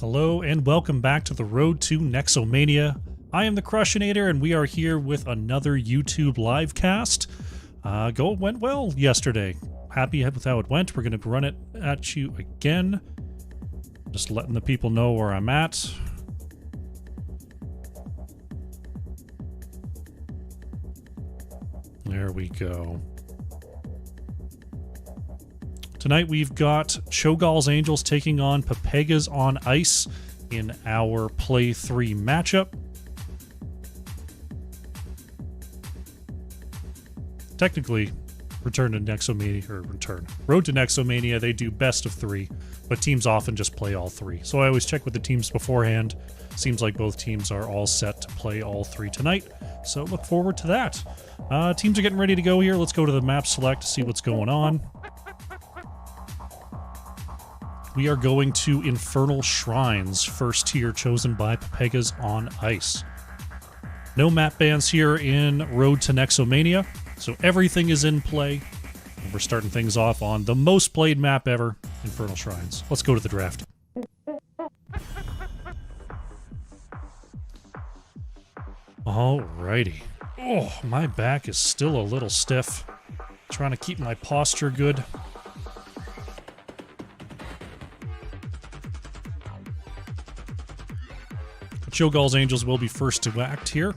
Hello and welcome back to the road to Nexomania. I am the Crushinator and we are here with another YouTube live cast. Went well yesterday. Happy with how it went. We're going to run it at you again. Just letting the people know where I'm at. There we go. Tonight we've got Cho'gall's Angels taking on Pepegas on ice in our Play 3 matchup. Technically, Road to Nexomania, they do best of 3, but teams often just play all 3. So I always check with the teams beforehand. Seems like both teams are all set to play all 3 tonight, so look forward to that. Teams are getting ready to go here. Let's go to the map select to see what's going on. We are going to Infernal Shrines, first tier chosen by Pepegas on ice. No map bans here in Road to Nexomania, so everything is in play. And we're starting things off on the most played map ever, Infernal Shrines. Let's go to the draft. Alrighty. Oh, my back is still a little stiff. Trying to keep my posture good. Cho'gall's Angels will be first to act here.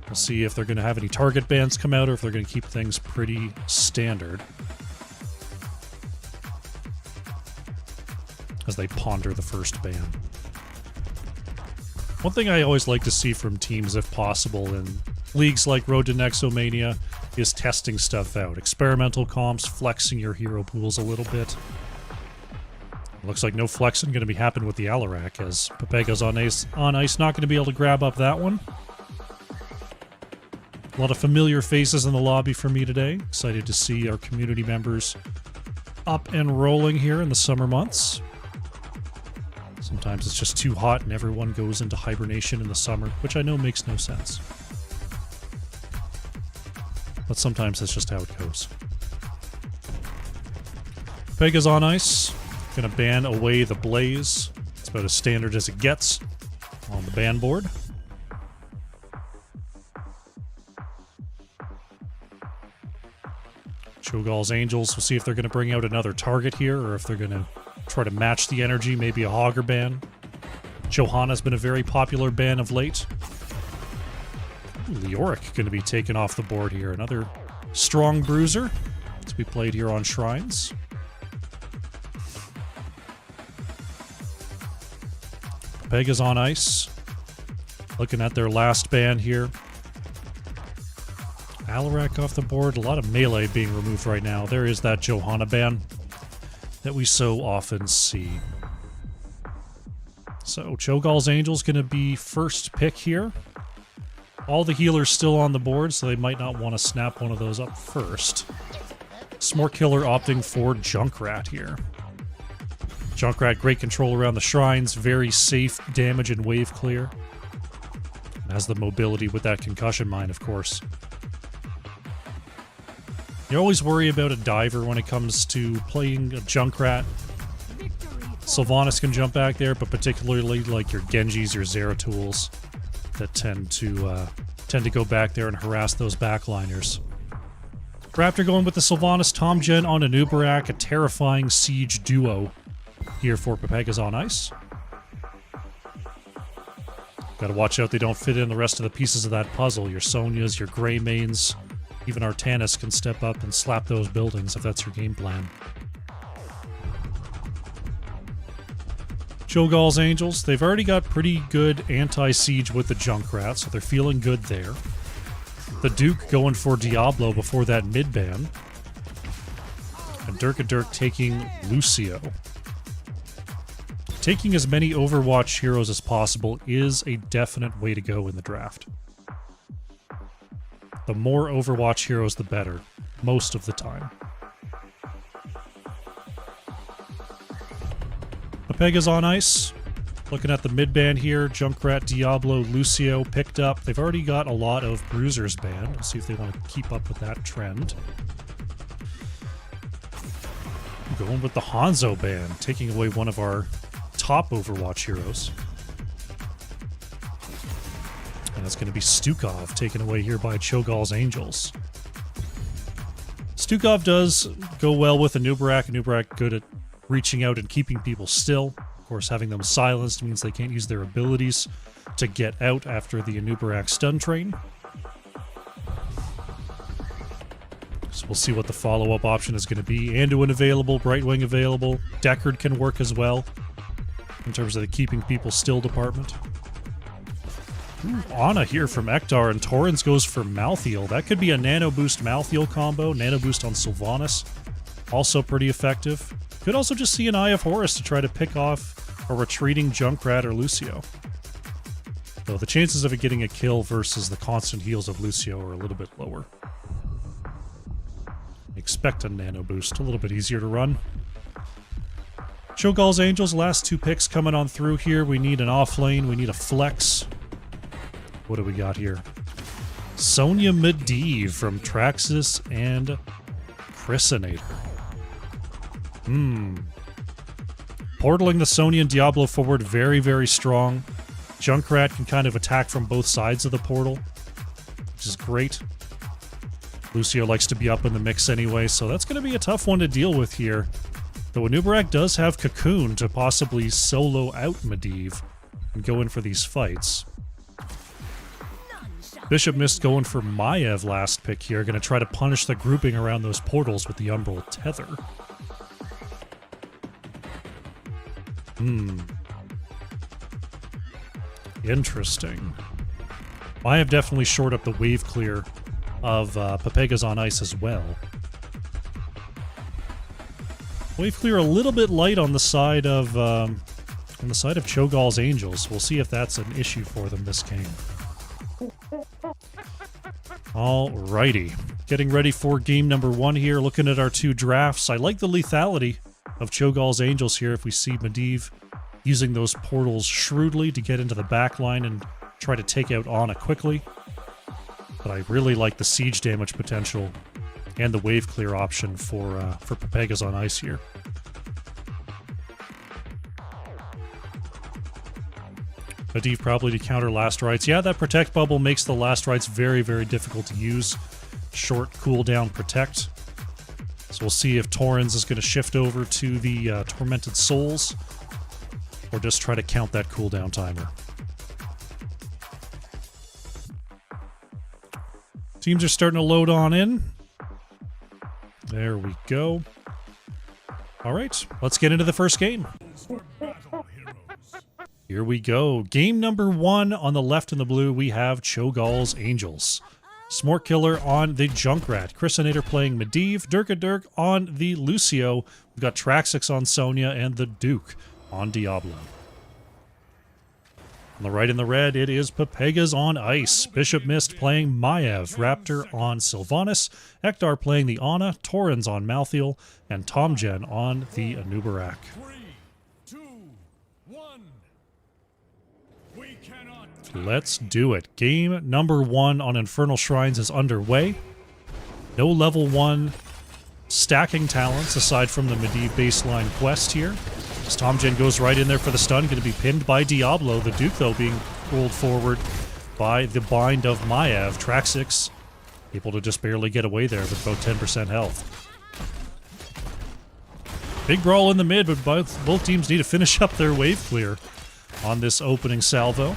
We'll see if they're going to have any target bans come out or if they're going to keep things pretty standard as they ponder the first ban. One thing I always like to see from teams, if possible, in leagues like Road to Nexomania is testing stuff out. Experimental comps, flexing your hero pools a little bit. Looks like no flexing going to be happening with the Alarak, as Pepegas on ice not going to be able to grab up that one. A lot of familiar faces in the lobby for me today. Excited to see our community members up and rolling here in the summer months. Sometimes it's just too hot and everyone goes into hibernation in the summer, which I know makes no sense. But sometimes that's just how it goes. Pepegas on ice. Gonna ban away the Blaze. It's about as standard as it gets on the ban board. Cho'gall's Angels, we'll see if they're gonna bring out another target here or if they're gonna try to match the energy, maybe a Hogger ban. Johanna's been a very popular ban of late. Leoric gonna be taken off the board here. Another strong bruiser to be played here on Shrines. Pepegas on ice. Looking at their last ban here. Alarak off the board. A lot of melee being removed right now. There is that Johanna ban that we so often see. So, Cho'gall's Angels going to be first pick here. All the healers still on the board, so they might not want to snap one of those up first. Smart Killer opting for Junkrat here. Junkrat, great control around the shrines, very safe damage and wave clear. Has the mobility with that concussion mine, of course. You always worry about a diver when it comes to playing a Junkrat. Sylvanas can jump back there, but particularly like your Genjis, your Zeratools that tend to go back there and harass those backliners. Raptor going with the Sylvanas Tomgen on an Uberak, a terrifying siege duo here for Pepegas on ice. Gotta watch out they don't fit in the rest of the pieces of that puzzle. Your Sonias, your Greymanes, even Artanis can step up and slap those buildings if that's your game plan. Cho'gall's Angels, they've already got pretty good anti-siege with the Junkrat, so they're feeling good there. The Duke going for Diablo before that mid-ban. And Dirk taking Lucio. Taking as many Overwatch heroes as possible is a definite way to go in the draft. The more Overwatch heroes, the better, most of the time. Pepegas on ice. Looking at the mid-ban here, Junkrat, Diablo, Lucio picked up. They've already got a lot of Bruisers banned. We'll see if they want to keep up with that trend. Going with the Hanzo ban, taking away one of our top Overwatch heroes. And it's going to be Stukov taken away here by Cho'Gall's Angels. Stukov does go well with Anubarak. Anubarak good at reaching out and keeping people still. Of course, having them silenced means they can't use their abilities to get out after the Anubarak stun train. So we'll see what the follow-up option is going to be. Anduin available, Brightwing available. Deckard can work as well in terms of the keeping people still department. Ooh, Ana here from Ektar, and Torrens goes for Malthael. That could be a Nano Boost Malthael combo. Nano Boost on Sylvanas. Also pretty effective. Could also just see an Eye of Horus to try to pick off a retreating Junkrat or Lucio. Though the chances of it getting a kill versus the constant heals of Lucio are a little bit lower. Expect a Nano Boost, a little bit easier to run. Cho'Gall's Angels, last two picks coming on through here. We need an offlane, we need a flex. What do we got here? Sonya Medivh from Traxxas and Chrysinator. Portaling the Sonya and Diablo forward, very, very strong. Junkrat can kind of attack from both sides of the portal, which is great. Lucio likes to be up in the mix anyway, so that's going to be a tough one to deal with here. Though Anubarak does have Cocoon to possibly solo out Medivh and go in for these fights. Bishop Mist going for Maiev last pick here, going to try to punish the grouping around those portals with the Umbral Tether. Interesting. Maiev definitely shored up the wave clear of Pepegas on ice as well. Wave clear a little bit light on the side of Cho'Gall's Angels. We'll see if that's an issue for them this game. Alrighty. Getting ready for game number 1 here. Looking at our two drafts. I like the lethality of Cho'Gall's Angels here if we see Medivh using those portals shrewdly to get into the back line and try to take out Ana quickly. But I really like the siege damage potential and the wave clear option for Pepegas on ice here. Medivh probably to counter Last Rites. Yeah, that Protect bubble makes the Last Rites very, very difficult to use. Short cooldown Protect. So we'll see if Torrens is going to shift over to the Tormented Souls or just try to count that cooldown timer. Teams are starting to load on in. There we go. All right, let's get into the first game. Here we go. Game number 1 on the left in the blue, we have Cho'Gall's Angels. Smort Killer on the Junkrat. Chrysinator playing Medivh. Dirk on the Lucio. We've got Traxxas on Sonya and the Duke on Diablo. On the right in the red, it is Pepegas on ice. Bishop Mist playing Maiev. Raptor on Sylvanas. Ektar playing the Ana. Torrens on Malthael. And Tomgen on the Anubarak. 3, 2, 1. We cannot. Let's do it. Game number 1 on Infernal Shrines is underway. No level 1 stacking talents aside from the Medivh baseline quest here. As Tomgen goes right in there for the stun, going to be pinned by Diablo. The Duke, though, being rolled forward by the bind of Maiev. Traxxas able to just barely get away there with about 10% health. Big brawl in the mid, but both teams need to finish up their wave clear on this opening salvo.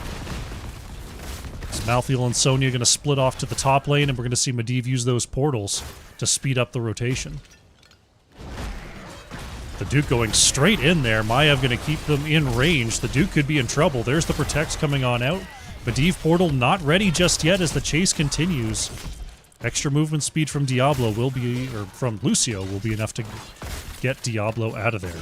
So Malthael and Sonya going to split off to the top lane, and we're going to see Medivh use those portals to speed up the rotation. The Duke going straight in there. Maiev going to keep them in range. The Duke could be in trouble. There's the Protects coming on out. Medivh portal not ready just yet as the chase continues. Extra movement speed from Diablo will be, or from Lucio, will be enough to get Diablo out of there.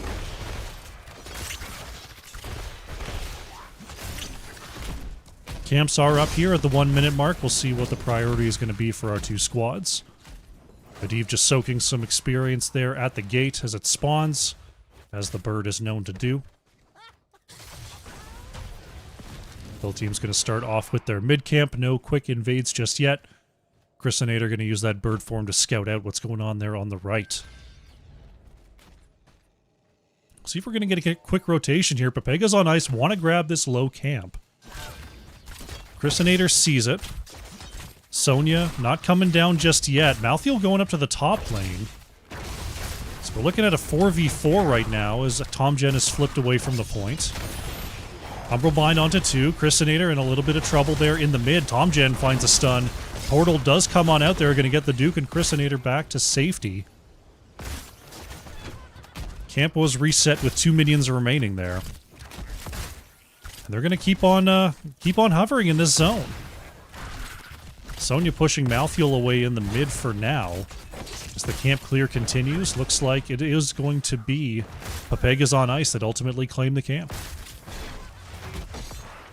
Camps are up here at the 1 minute mark. We'll see what the priority is going to be for our two squads. Medivh just soaking some experience there at the gate as it spawns, as the bird is known to do. Both teams going to start off with their mid camp. No quick invades just yet. Chrysinator going to use that bird form to scout out what's going on there on the right. See if we're going to get a quick rotation here. Pepegas on ice want to grab this low camp. Chrysinator sees it. Sonya not coming down just yet. Malthael going up to the top lane. So we're looking at a 4v4 right now as Tomgen is flipped away from the point. Umbral Bind onto 2. Chrysinator in a little bit of trouble there in the mid. Tomgen finds a stun. Portal does come on out there. Going to get the Duke and Chrysinator back to safety. Camp was reset with 2 minions remaining there. And they're going to keep on hovering in this zone. Sonya pushing Malthael away in the mid for now. As the camp clear continues, looks like it is going to be Pepegas on ice that ultimately claim the camp.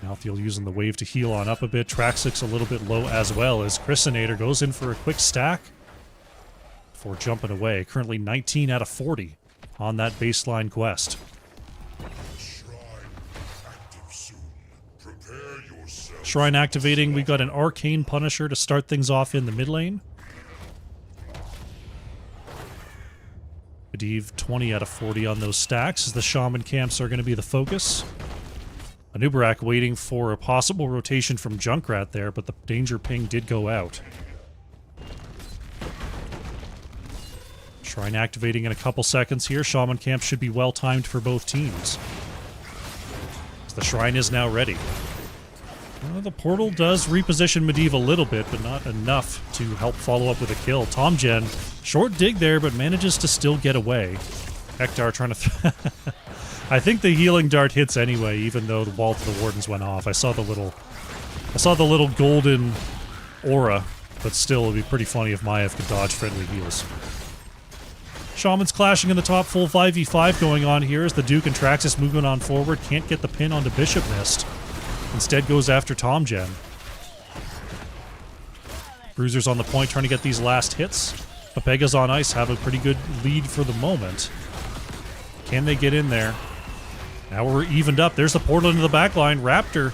Malthael using the wave to heal on up a bit. Traxxas a little bit low as well as Chrysinator goes in for a quick stack before jumping away. Currently 19 out of 40 on that baseline quest. Shrine activating. We've got an Arcane Punisher to start things off in the mid lane. Medivh 20 out of 40 on those stacks as the Shaman camps are going to be the focus. Anubarak waiting for a possible rotation from Junkrat there, but the danger ping did go out. Shrine activating in a couple seconds here. Shaman camp should be well timed for both teams. As the Shrine is now ready. Well, the portal does reposition Medivh a little bit, but not enough to help follow up with a kill. Tomgen, short dig there, but manages to still get away. Hector trying to... I think the healing dart hits anyway, even though the wall to the Wardens went off. I saw the little golden aura, but still, it'd be pretty funny if Maiev could dodge friendly heals. Shaman's clashing in the top, full 5v5 going on here as the Duke and Traxxas moving on forward. Can't get the pin onto Bishop Mist. Instead goes after Tomgen. Bruiser's on the point trying to get these last hits. Pepegas on ice have a pretty good lead for the moment. Can they get in there? Now we're evened up. There's the portal into the back line. Raptor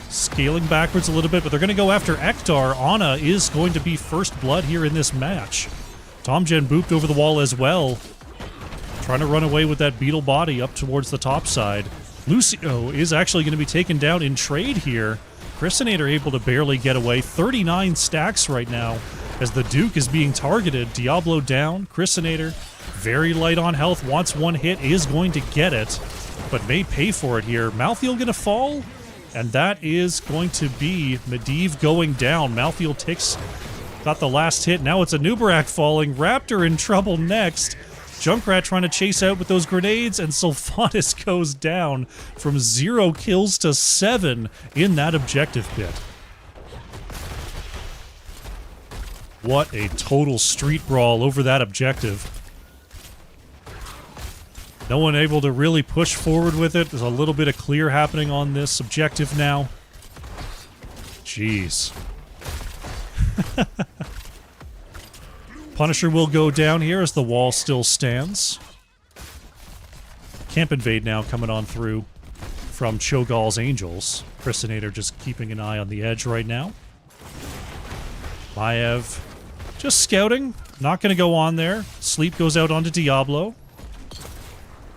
scaling backwards a little bit, but they're going to go after Ektar. Ana is going to be first blood here in this match. Tomgen booped over the wall as well. Trying to run away with that beetle body up towards the top side. Lucio is actually going to be taken down in trade here. Chrysinator able to barely get away. 39 stacks right now as the Duke is being targeted. Diablo down. Chrysinator very light on health. Wants one hit. Is going to get it, but may pay for it here. Malthael going to fall, and that is going to be Medivh going down. Malthael got the last hit. Now it's Anubarak falling. Raptor in trouble next. Junkrat trying to chase out with those grenades, and Sylvanas goes down from 0 kills to 7 in that objective pit. What a total street brawl over that objective. No one able to really push forward with it. There's a little bit of clear happening on this objective now. Jeez. Punisher will go down here as the wall still stands. Camp Invade now coming on through from Cho'Gall's Angels. Chrysinator just keeping an eye on the edge right now. Maiev just scouting. Not going to go on there. Sleep goes out onto Diablo.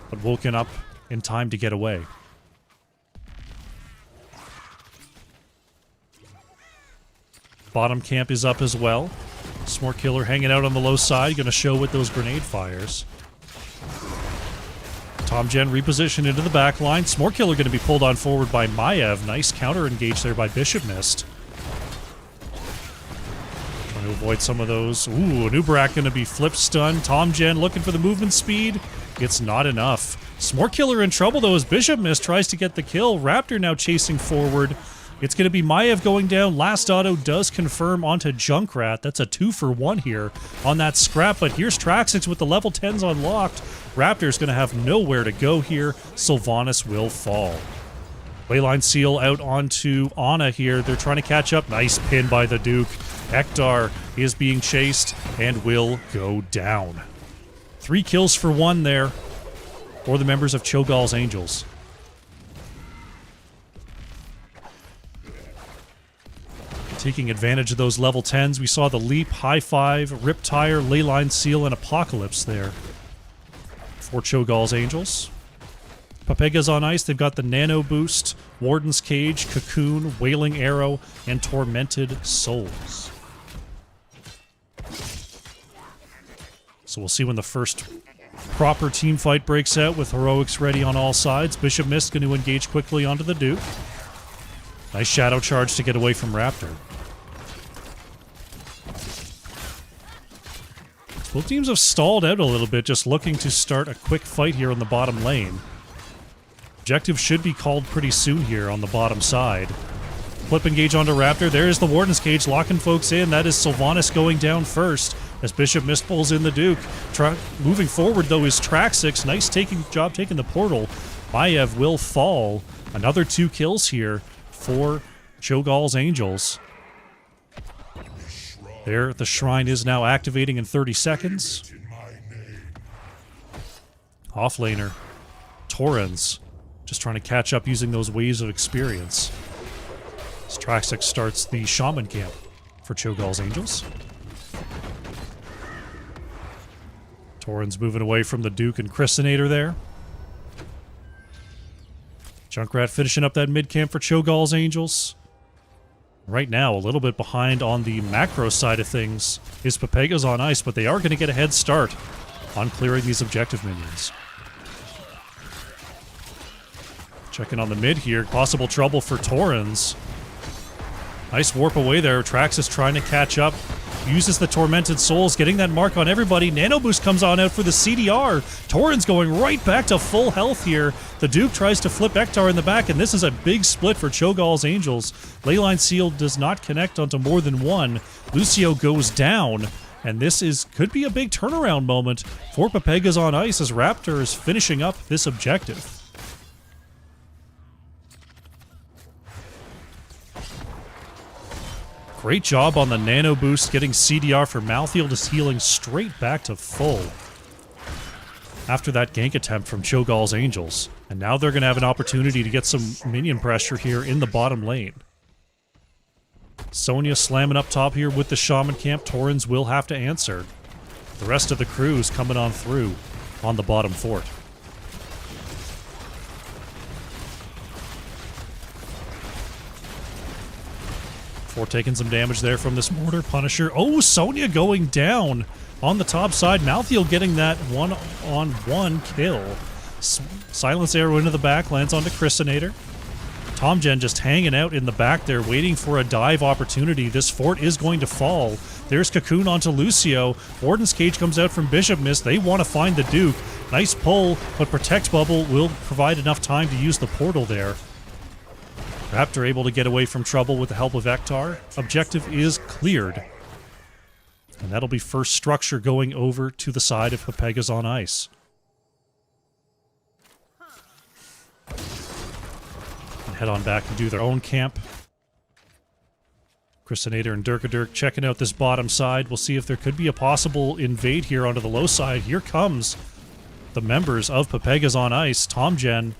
But woken up in time to get away. Bottom camp is up as well. Smart Killer hanging out on the low side, gonna show with those grenade fires. Tomgen repositioned into the back line. Smart Killer gonna be pulled on forward by Maiev. Nice counter engage there by Bishop Mist. Trying to avoid some of those. Ooh, Anubarak gonna be flip stunned. Tomgen looking for the movement speed. It's not enough. Smart Killer in trouble though as Bishop Mist tries to get the kill. Raptor now chasing forward. It's going to be Maiev going down. Last auto does confirm onto Junkrat. That's a 2-for-1 here on that scrap. But here's Traxxas with the level 10s unlocked. Raptor's going to have nowhere to go here. Sylvanas will fall. Leyline Seal out onto Ana here. They're trying to catch up. Nice pin by the Duke. Ektar is being chased and will go down. 3 kills for 1 there for the members of Cho'Gall's Angels. Taking advantage of those level 10s. We saw the Leap, High Five, Riptire, Leyline Seal, and Apocalypse there for Cho'Gall's Angels. Pepegas on ice, they've got the Nano Boost, Warden's Cage, Cocoon, Wailing Arrow, and Tormented Souls. So we'll see when the first proper team fight breaks out with heroics ready on all sides. Bishop Mist going to engage quickly onto the Duke. Nice shadow charge to get away from Raptor. Both teams have stalled out a little bit, just looking to start a quick fight here on the bottom lane. Objective should be called pretty soon here on the bottom side. Flip engage onto Raptor. There is the Warden's Cage locking folks in. That is Sylvanas going down first as Bishop Mist pulls in the Duke. Moving forward, though, is Traxix. Nice job taking the portal. Maiev will fall. Another 2 kills here for Cho'Gall's Angels. There, the shrine is now activating in 30 seconds. Offlaner, Torrens, just trying to catch up using those waves of experience. As Traxix starts the Shaman camp for Cho'Gall's Angels. Torrens moving away from the Duke and Christinator there. Junkrat finishing up that mid camp for Cho'Gall's Angels. Right now, a little bit behind on the macro side of things is Pepegas on ice, but they are going to get a head start on clearing these objective minions. Checking on the mid here, possible trouble for Torrens. Nice warp away there. Traxis trying to catch up. Uses the Tormented Souls, getting that mark on everybody. Nano Boost comes on out for the CDR. Torrens going right back to full health here. The Duke tries to flip Ektar in the back, and this is a big split for Cho'Gall's Angels. Leyline Seal does not connect onto more than one. Lucio goes down, and this could be a big turnaround moment for Pepegas on ice as Raptor is finishing up this objective. Great job on the Nano Boost, getting CDR for Malthael, just healing straight back to full after that gank attempt from Cho'Gall's Angels. And now they're going to have an opportunity to get some minion pressure here in the bottom lane. Sonya slamming up top here with the Shaman camp. Torrens will have to answer. The rest of the crew's coming on through on the bottom fort. Fort taking some damage there from this Mortar Punisher. Oh, Sonya going down on the top side. Malthael getting that one-on-one kill. Silence arrow into the back, lands onto Christinator. Tomgen just hanging out in the back there, waiting for a dive opportunity. This fort is going to fall. There's Cocoon onto Lucio. Warden's Cage comes out from Bishop Mist. They want to find the Duke. Nice pull, but Protect Bubble will provide enough time to use the portal there. Raptor able to get away from trouble with the help of Ektar. Objective is cleared. And that'll be first structure going over to the side of Pepegas on ice. And head on back and do their own camp. Christinator and Durkadurk checking out this bottom side. We'll see if there could be a possible invade here onto the low side. Here comes the members of Pepegas on ice. Tomgen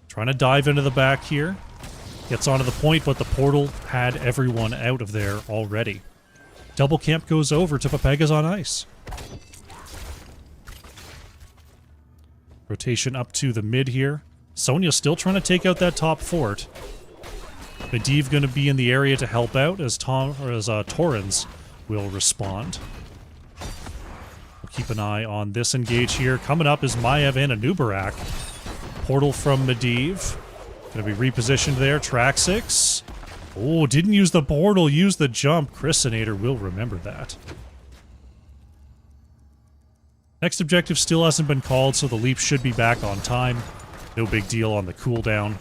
trying to dive into the back here. Gets onto the point, but the portal had everyone out of there already. Double camp goes over to Pepegas on ice. Rotation up to the mid here. Sonya still trying to take out that top fort. Medivh going to be in the area to help out as Torrens will respond. We'll keep an eye on this engage here. Coming up is Maiev and Anubarak. Portal from Medivh. Going to be repositioned there. Traxix. Oh, didn't use the portal, used the jump. Christinator will remember that. Next objective still hasn't been called, so the leap should be back on time. No big deal on the cooldown.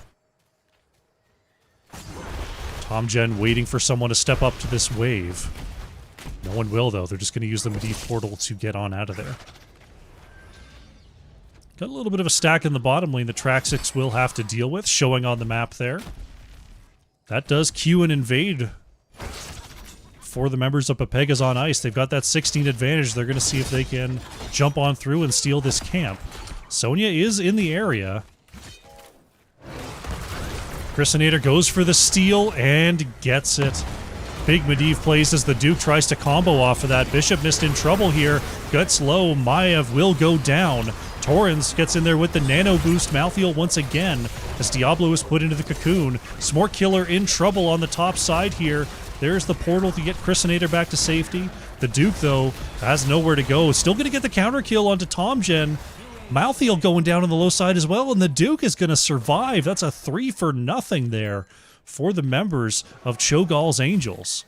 Tomgen waiting for someone to step up to this wave. No one will, though. They're just going to use the Medivh portal to get on out of there. Got a little bit of a stack in the bottom lane that Traxix will have to deal with, showing on the map there. That does cue an invade for the members of Pepegas on ice. They've got that 16 advantage. They're going to see if they can jump on through and steal this camp. Sonya is in the area. Christinator goes for the steal and gets it. Big Medivh plays as the Duke tries to combo off of that. Bishop missed in trouble here. Gets low. Maev will go down. Torrens gets in there with the nano boost. Malthael once again as Diablo is put into the cocoon. Smart Killer in trouble on the top side here. There's the portal to get Chrisinator back to safety. The Duke, though, has nowhere to go. Still going to get the counter kill onto Tomgen. Malthael going down on the low side as well, and the Duke is going to survive. That's a 3-for-0 there for the members of Cho'Gall's Angels.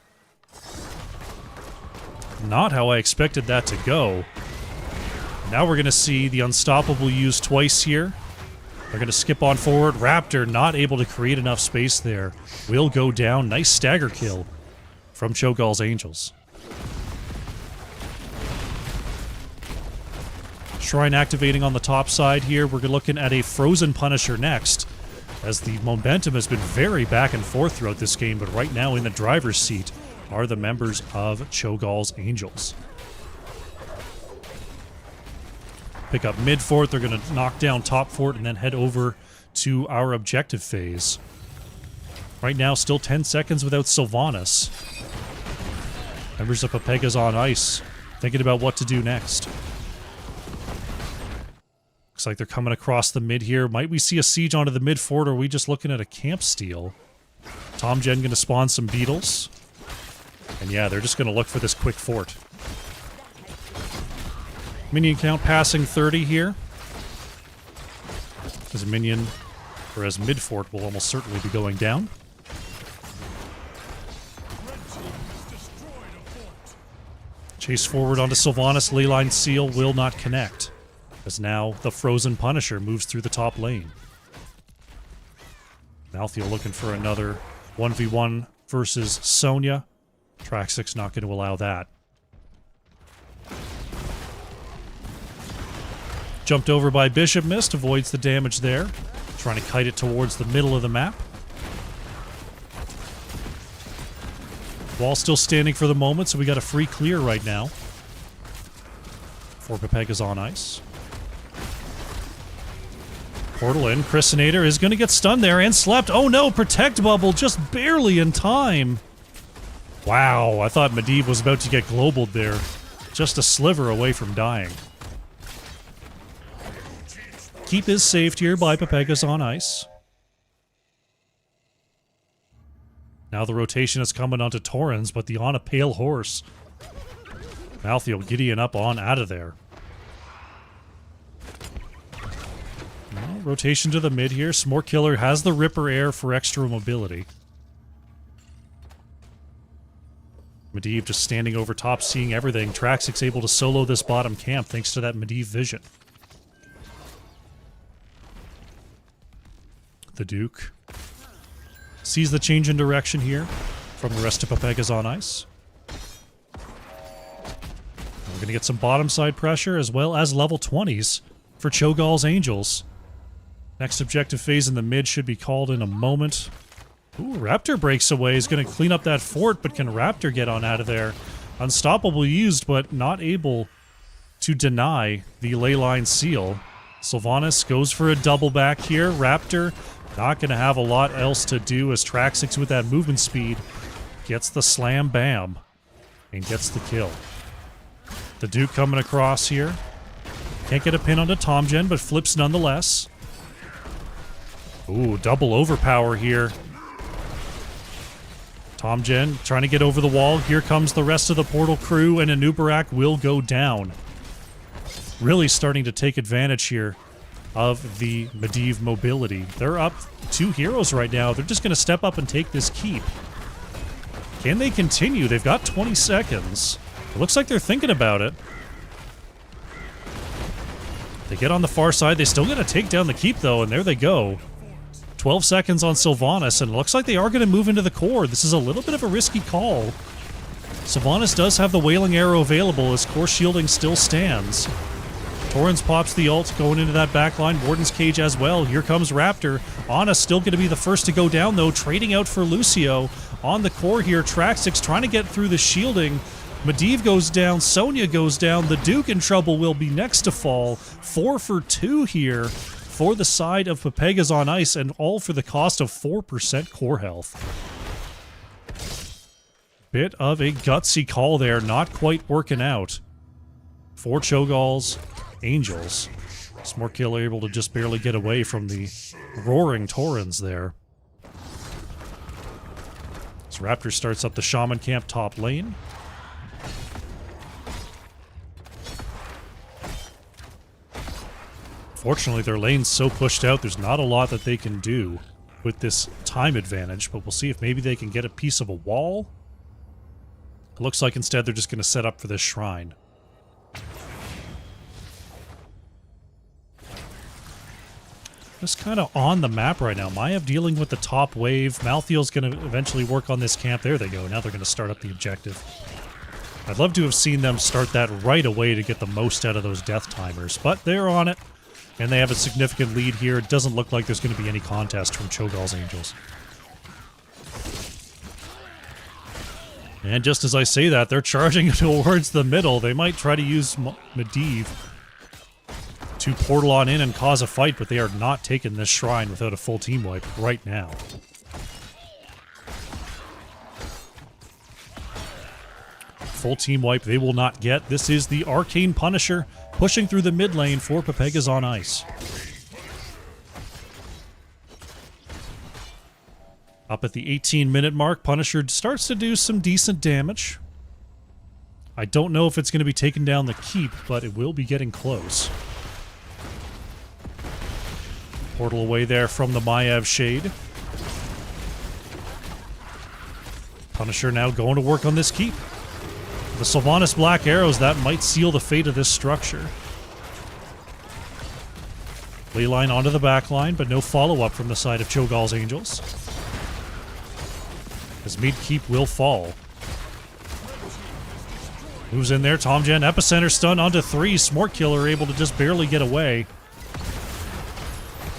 Not how I expected that to go. Now we're going to see the Unstoppable used twice here. They're going to skip on forward. Raptor not able to create enough space there. Will go down. Nice stagger kill from Cho'Gall's Angels. Shrine activating on the top side here. We're looking at a Frozen Punisher next, as the momentum has been very back and forth throughout this game, but right now in the driver's seat are the members of Cho'Gall's Angels. Pick up mid fort, they're going to knock down top fort and then head over to our objective phase. Right now, still 10 seconds without Sylvanas. Members of Pepegas on ice, thinking about what to do next. Looks like they're coming across the mid here. Might we see a siege onto the mid fort, or are we just looking at a camp steal? Tomgen going to spawn some beetles. And yeah, they're just going to look for this quick fort. Minion count passing 30 here. As minion, or as mid fort will almost certainly be going down. Chase forward onto Sylvanas. Leyline Seal will not connect, as now the Frozen Punisher moves through the top lane. Malthael looking for another 1v1 versus Sonya. Traxxix not going to allow that. Jumped over by Bishop, missed, avoids the damage there. Trying to kite it towards the middle of the map. Wall still standing for the moment, so we got a free clear right now for Pepegas on ice. Portal in. Chrisinator is going to get stunned there and slept. Oh no, Protect Bubble just barely in time. Wow, I thought Medivh was about to get globaled there. Just a sliver away from dying. Keep is saved here by Pepegas on ice. Now the rotation is coming onto Torrens, but the on a pale horse. Malthael Gideon up on out of there. Well, rotation to the mid here. Smart Killer has the Ripper Air for extra mobility. Medivh just standing over top, seeing everything. Traxxix able to solo this bottom camp thanks to that Medivh vision. The Duke sees the change in direction here from the rest of Pepegas on ice. We're going to get some bottom side pressure as well as level 20s for Cho'Gall's Angels. Next objective phase in the mid should be called in a moment. Ooh, Raptor breaks away. He's going to clean up that fort, but can Raptor get on out of there? Unstoppable used, but not able to deny the Leyline Seal. Sylvanas goes for a double back here. Raptor not going to have a lot else to do as Traxxix with that movement speed gets the slam bam and gets the kill. The Duke coming across here. Can't get a pin onto Tomgen, but flips nonetheless. Ooh, double overpower here. Tomgen trying to get over the wall. Here comes the rest of the Portal crew, and Anubarak will go down. Really starting to take advantage here of the Medivh mobility. They're up 2 heroes right now. They're just going to step up and take this keep. Can they continue? They've got 20 seconds. It looks like they're thinking about it. They get on the far side. They still got to take down the keep, though, and there they go. 12 seconds on Sylvanas, and it looks like they are going to move into the core. This is a little bit of a risky call. Sylvanas does have the Wailing Arrow available as core shielding still stands. Torrens pops the ult going into that backline. Warden's Cage as well. Here comes Raptor. Ana still going to be the first to go down, though. Trading out for Lucio. On the core here, Traxxix trying to get through the shielding. Medivh goes down. Sonya goes down. The Duke in trouble will be next to fall. 4 for 2 here for the side of Pepegas on ice, and all for the cost of 4% core health. Bit of a gutsy call there, not quite working out. 4 Cho'galls, Angels. Smorkill able to just barely get away from the roaring Taurens there. As Raptor starts up the Shaman camp top lane. Fortunately, their lane's so pushed out, there's not a lot that they can do with this time advantage, but we'll see if maybe they can get a piece of a wall. It looks like instead they're just going to set up for this shrine. Just kind of on the map right now. Maiev dealing with the top wave. Malthael's going to eventually work on this camp. There they go. Now they're going to start up the objective. I'd love to have seen them start that right away to get the most out of those death timers, but they're on it. And they have a significant lead here. It doesn't look like there's going to be any contest from Cho'Gall's Angels. And just as I say that, they're charging towards the middle. They might try to use Medivh to portal on in and cause a fight, but they are not taking this shrine without a full team wipe right now. Full team wipe they will not get. This is the Arcane Punisher pushing through the mid lane for Pepegas on ice. Up at the 18-minute mark, Punisher starts to do some decent damage. I don't know if it's going to be taking down the keep, but it will be getting close. Portal away there from the Maiev Shade. Punisher now going to work on this keep. The Sylvanas Black Arrows, that might seal the fate of this structure. Leyline onto the back line, but no follow-up from the side of Cho'Gall's Angels. As mid keep will fall. Moves in there, Tom Jen, Epicenter stun onto 3. Smortkiller able to just barely get away.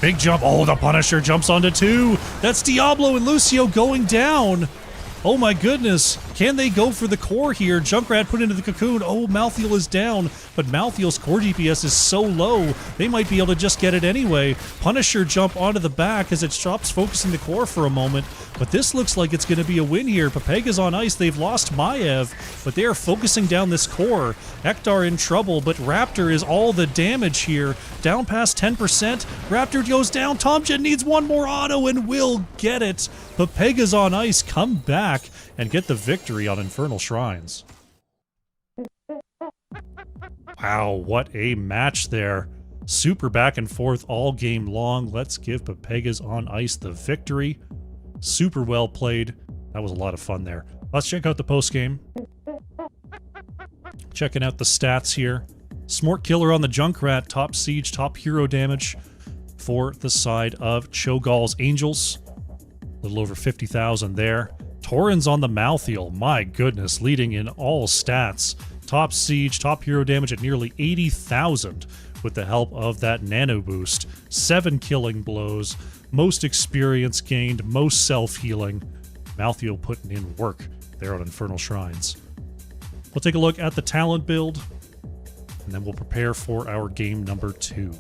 Big jump, oh, the Punisher jumps onto 2. That's Diablo and Lucio going down. Oh my goodness, can they go for the core here? Junkrat put into the cocoon. Oh, Malthael is down, but Malthael's core DPS is so low, they might be able to just get it anyway. Punisher jump onto the back as it stops focusing the core for a moment, but this looks like it's going to be a win here. Pepegas on ice, they've lost Maiev, but they are focusing down this core. Ektar in trouble, but Raptor is all the damage here. Down past 10%, Raptor goes down, Tomjen needs one more auto and will get it. Pepegas on ice come back and get the victory on Infernal Shrines. Wow, what a match there. Super back and forth all game long. Let's give Pepegas on ice the victory. Super well played. That was a lot of fun there. Let's check out the post game. Checking out the stats here. Smortkiller on the Junkrat, top siege, top hero damage for the side of Cho'Gall's Angels. A little over 50,000 there. Taurens on the Malthael, my goodness, leading in all stats. Top siege, top hero damage at nearly 80,000 with the help of that nano boost. 7 killing blows, most experience gained, most self-healing. Malthael putting in work there on Infernal Shrines. We'll take a look at the talent build, and then we'll prepare for our game number 2.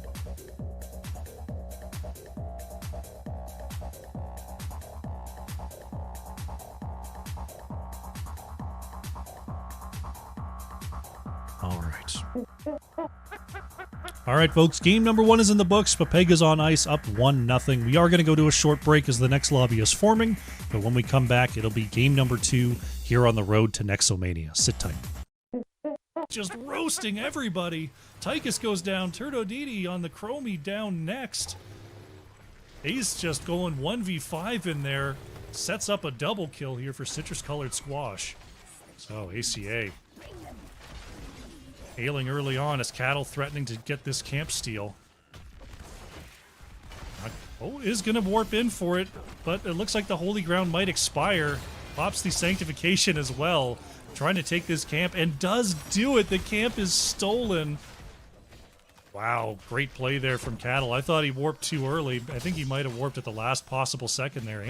All right, folks, game number 1 is in the books. Pepegas on ice, up 1-0. We are going to go to a short break as the next lobby is forming, but when we come back, it'll be game number 2 here on the road to Nexomania. Sit tight. Just roasting everybody. Tychus goes down. Turdodidi on the Chromie down next. He's just going 1v5 in there. Sets up a double kill here for Citrus Colored Squash. So, ACA. Ailing early on as Cattle threatening to get this camp steal. Oh, is going to warp in for it, but it looks like the Holy Ground might expire. Pops the Sanctification as well. Trying to take this camp, and does do it. The camp is stolen. Wow, great play there from Cattle. I thought he warped too early. I think he might have warped at the last possible second there.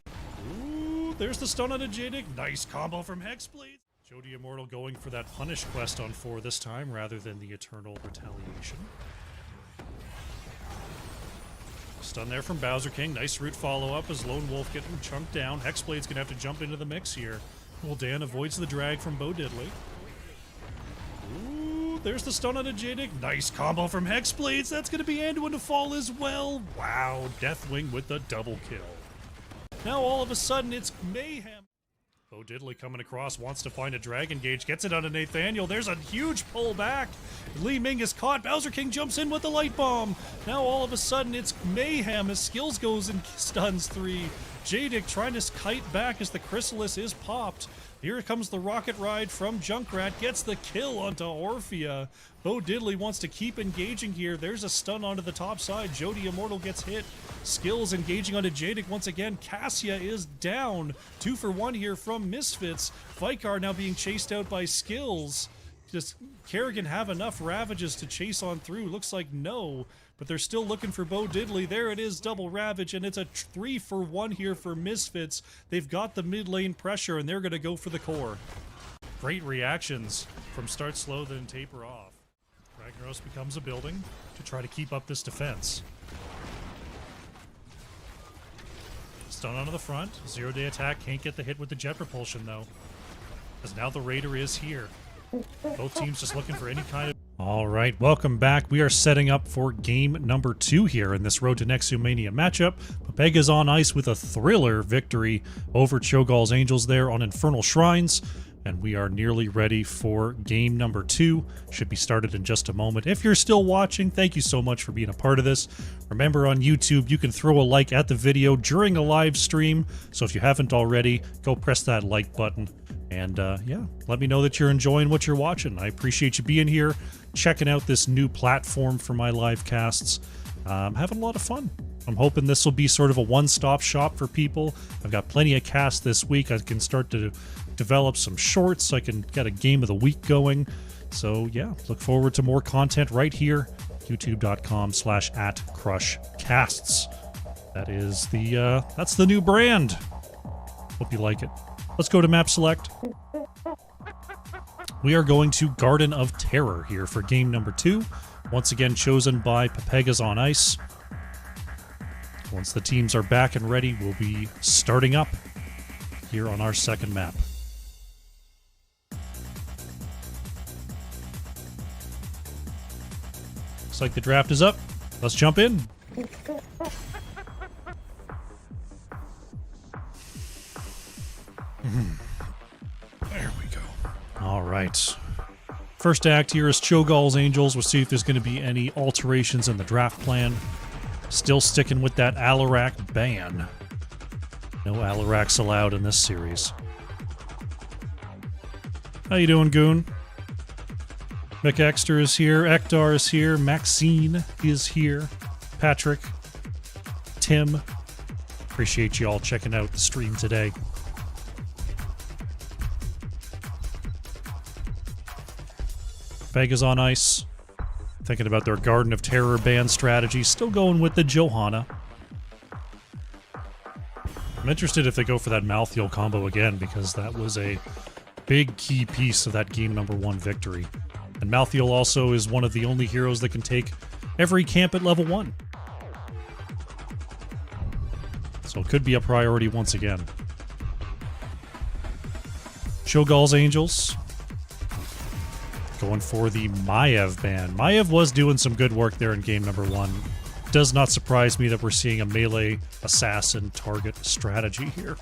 Ooh, there's the stun on a Jadik. Nice combo from Hexblade. Jody Immortal going for that Punish quest on 4 this time, rather than the Eternal Retaliation. Stun there from Bowser King. Nice root follow-up as Lone Wolf getting chunked down. Hexblade's going to have to jump into the mix here. Well, Dan avoids the drag from Bo Diddley. Ooh, there's the stun on a Jadik. Nice combo from Hexblades. That's going to be Anduin to fall as well. Wow, Deathwing with the double kill. Now all of a sudden it's mayhem. Bo Diddley coming across, wants to find a Dragon Gauge, gets it onto Nathaniel. There's a huge pull back. Li Ming is caught. Bowser King jumps in with the light bomb. Now all of a sudden it's mayhem as Skills goes and stuns 3. Jadik trying to kite back as the Chrysalis is popped. Here comes the rocket ride from Junkrat, gets the kill onto Orphea. Bo Diddley wants to keep engaging here. There's a stun onto the top side. Jody Immortal gets hit. Skills engaging onto Jadik once again. Cassia is down. 2 for 1 here from Misfits. Vikar now being chased out by Skills. Does Kerrigan have enough Ravages to chase on through? Looks like no, but they're still looking for Bo Diddley. There it is, double Ravage, and it's a 3 for 1 here for Misfits. They've got the mid lane pressure, and they're going to go for the core. Great reactions from start slow, then taper off. Ragnaros becomes a building to try to keep up this defense. Stun onto the front. 0-day attack, can't get the hit with the jet propulsion, though, because now the Raider is here. Both teams just looking for any kind of... All right, welcome back. We are setting up for game number 2 here in this Road to Nexomania matchup. Pepegas on ice with a thriller victory over Cho'Gall's Angels there on Infernal Shrines. And we are nearly ready for game number 2. Should be started in just a moment. If you're still watching, thank you so much for being a part of this. Remember, on YouTube, you can throw a like at the video during a live stream. So if you haven't already, go press that like button. And yeah, let me know that you're enjoying what you're watching. I appreciate you being here, checking out this new platform for my live casts. Having a lot of fun. I'm hoping this will be sort of a one-stop shop for people. I've got plenty of casts this week. I can start to develop some shorts. I can get a game of the week going. So yeah, look forward to more content right here. youtube.com/@crushcasts. That is the that's the new brand. Hope you like it. Let's go to map select. We are going to Garden of Terror here for game number 2. Once again chosen by Pepegas on ice. Once the teams are back and ready, we'll be starting up here on our second map. Looks like the draft is up. Let's jump in. There we go. All right. First act here is Cho'Gall's Angels. We'll see if there's going to be any alterations in the draft plan. Still sticking with that Alarak ban. No Alaraks allowed in this series. How you doing, Goon? McExter is here. Ektar is here. Maxine is here. Patrick. Tim. Appreciate you all checking out the stream today. Vegas on ice. Thinking about their Garden of Terror ban strategy. Still going with the Johanna. I'm interested if they go for that Malthael combo again, because that was a big key piece of that game number 1 victory. And Malthael also is one of the only heroes that can take every camp at level 1. So it could be a priority once again. Cho'Gall's Angels. Going for the Maiev ban. Maiev was doing some good work there in game number 1. Does not surprise me that we're seeing a melee assassin target strategy here.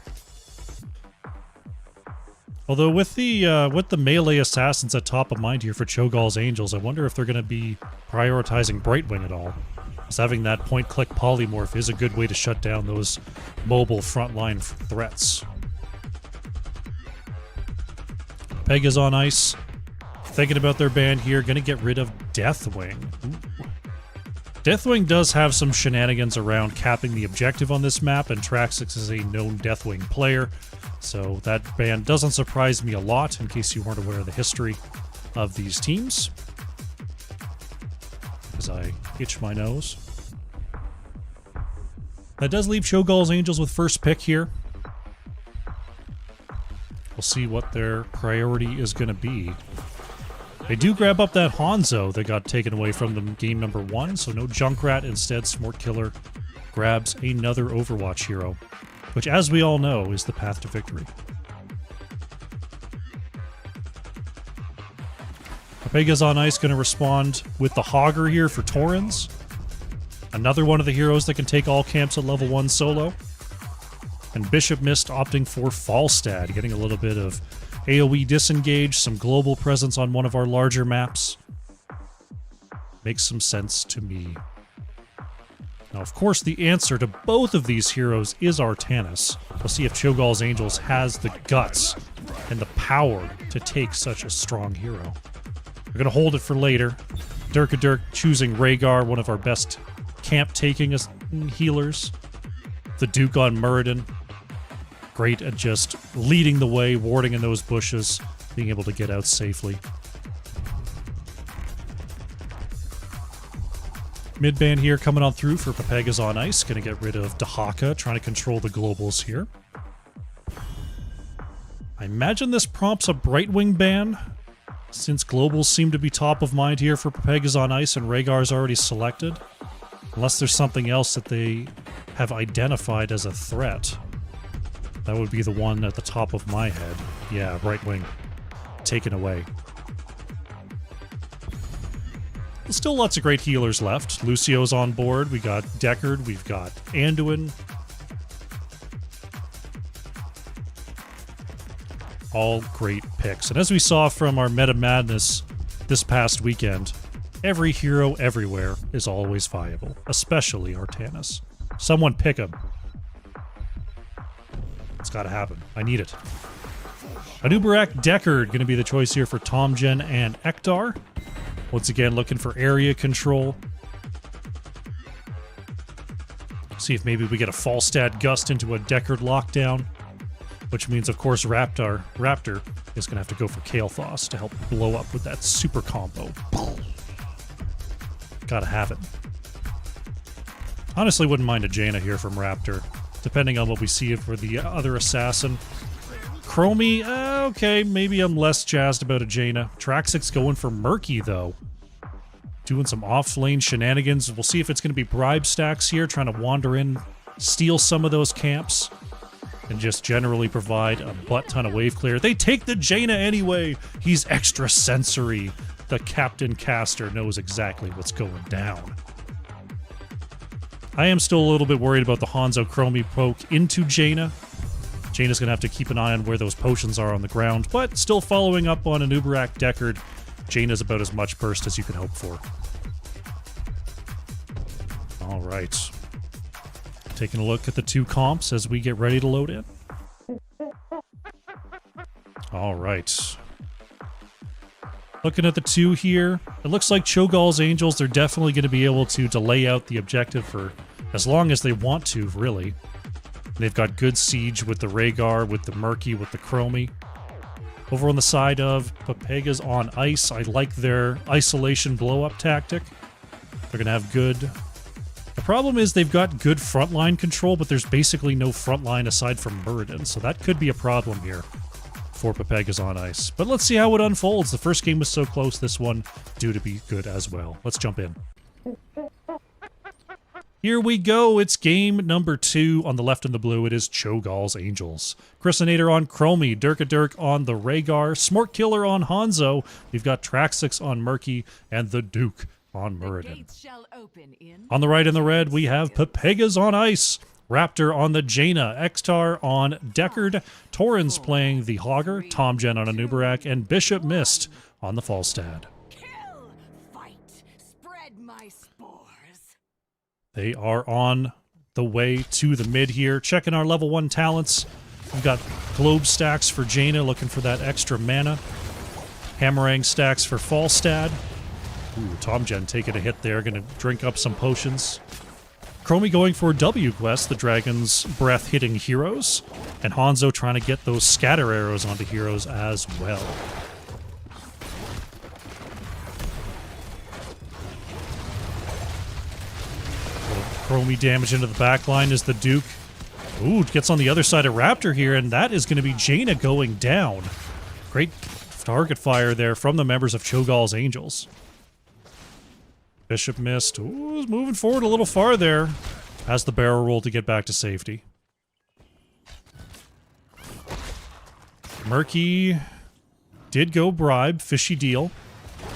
Although with the melee assassins at top of mind here for Cho'Gall's Angels, I wonder if they're going to be prioritizing Brightwing at all. Because having that point-click polymorph is a good way to shut down those mobile frontline threats. Pegas on ice. Thinking about their ban here, gonna get rid of Deathwing. Ooh. Deathwing does have some shenanigans around capping the objective on this map, and Traxxas is a known Deathwing player, so that ban doesn't surprise me a lot, in case you weren't aware of the history of these teams. As I itch my nose. That does leave Cho'Gall's Angels with first pick here. We'll see what their priority is going to be. They do grab up that Hanzo that got taken away from them game number 1, so no Junkrat. Instead, Smortkiller grabs another Overwatch hero, which, as we all know, is the path to victory. Pepegas on ice going to respond with the Hogger here for Torrens. Another one of the heroes that can take all camps at level 1 solo. And Bishop Mist opting for Falstad, getting a little bit of AoE disengage, some global presence on one of our larger maps. Makes some sense to me. Now, of course, the answer to both of these heroes is Artanis. We'll see if Cho'Gall's Angels has the guts and the power to take such a strong hero. We're going to hold it for later. Dirk choosing Rhaegar, one of our best camp-taking healers. The Duke on Muradin. Great at just leading the way, warding in those bushes, being able to get out safely. Mid-ban here coming on through for Pepegas on ice. Going to get rid of Dahaka, trying to control the globals here. I imagine this prompts a Brightwing ban, since globals seem to be top of mind here for Pepegas on ice and Rhaegar's already selected. Unless there's something else that they have identified as a threat. That would be the one at the top of my head. Yeah, Brightwing. Taken away. There's still lots of great healers left. Lucio's on board. We got Deckard. We've got Anduin. All great picks. And as we saw from our Meta Madness this past weekend, every hero everywhere is always viable, especially Artanis. Someone pick him. It's gotta happen. I need it. Anubarak Deckard going to be the choice here for Tomjen and Ektar. Once again, looking for area control. See if maybe we get a Falstad Gust into a Deckard lockdown. Which means, of course, Raptor is going to have to go for Kael'thas to help blow up with that super combo. Gotta have it. Honestly, wouldn't mind a Jaina here from Raptor, depending on what we see for the other assassin. Chromie, okay, maybe I'm less jazzed about a Jaina. Traxxix going for Murky, though. Doing some off-lane shenanigans. We'll see if it's going to be bribe stacks here, trying to wander in, steal some of those camps, and just generally provide a butt-ton of wave clear. They take the Jaina anyway! He's extra sensory. The Captain Caster knows exactly what's going down. I am still a little bit worried about the Hanzo Chromie poke into Jaina. Jaina's going to have to keep an eye on where those potions are on the ground, but still following up on Anubarak Deckard, Jaina's about as much burst as you can hope for. Alright. Taking a look at the two comps as we get ready to load in. Alright. Looking at the two here, it looks like Cho'Gall's Angels, they're definitely going to be able to delay out the objective for as long as they want to, really. They've got good siege with the Rhaegar, with the Murky, with the Chromie. Over on the side of Pepegas on ice, I like their isolation blow-up tactic. They're going to have good... The problem is they've got good frontline control, but there's basically no frontline aside from Muradin, so that could be a problem here for Pepegas on ice. But let's see how it unfolds. The first game was so close, this one due to be good as well. Let's jump in. Here we go. It's game number 2. On the left in the blue, it is Cho'Gall's Angels. Chrisinator on Chromie, Dirk on the Rhaegar, Smork Killer on Hanzo. We've got Traxxix on Murky, and the Duke on Muradin. On the right in the red, we have Pepegas on ice, Raptor on the Jaina, Ektar on Deckard, Torrens playing the Hogger, Tomjen on Anubarak, and Bishop Mist on the Falstad. They are on the way to the mid here. Checking our level 1 talents. We've got Globe stacks for Jaina, looking for that extra mana. Hammerang stacks for Falstad. Ooh, Tomjen taking a hit there, gonna drink up some potions. Chromie going for W quest, the Dragon's Breath hitting heroes. And Hanzo trying to get those scatter arrows onto heroes as well. Chromie damage into the backline as the Duke. Ooh, gets on the other side of Raptor here, and that is going to be Jaina going down. Great target fire there from the members of Cho'Gall's Angels. Bishop Mist. Ooh, is moving forward a little far there. Has the barrel roll to get back to safety. Murky did go bribe. Fishy deal.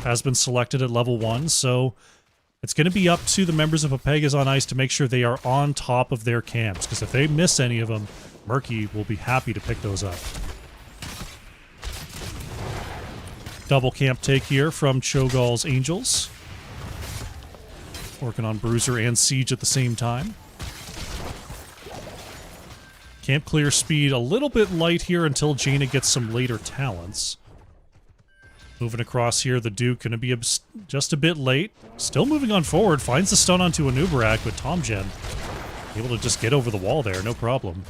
has been selected at level 1, so it's going to be up to the members of Pepegas on Ice to make sure they are on top of their camps, because if they miss any of them, Murky will be happy to pick those up. Double camp take here from Cho'gall's Angels. Working on Bruiser and Siege at the same time. Camp clear speed a little bit light here until Jaina gets some later talents. Moving across here, the Duke going to be just a bit late. Still moving on forward, finds the stun onto a Nubarak with Tomgen. Able to just get over the wall there, no problem.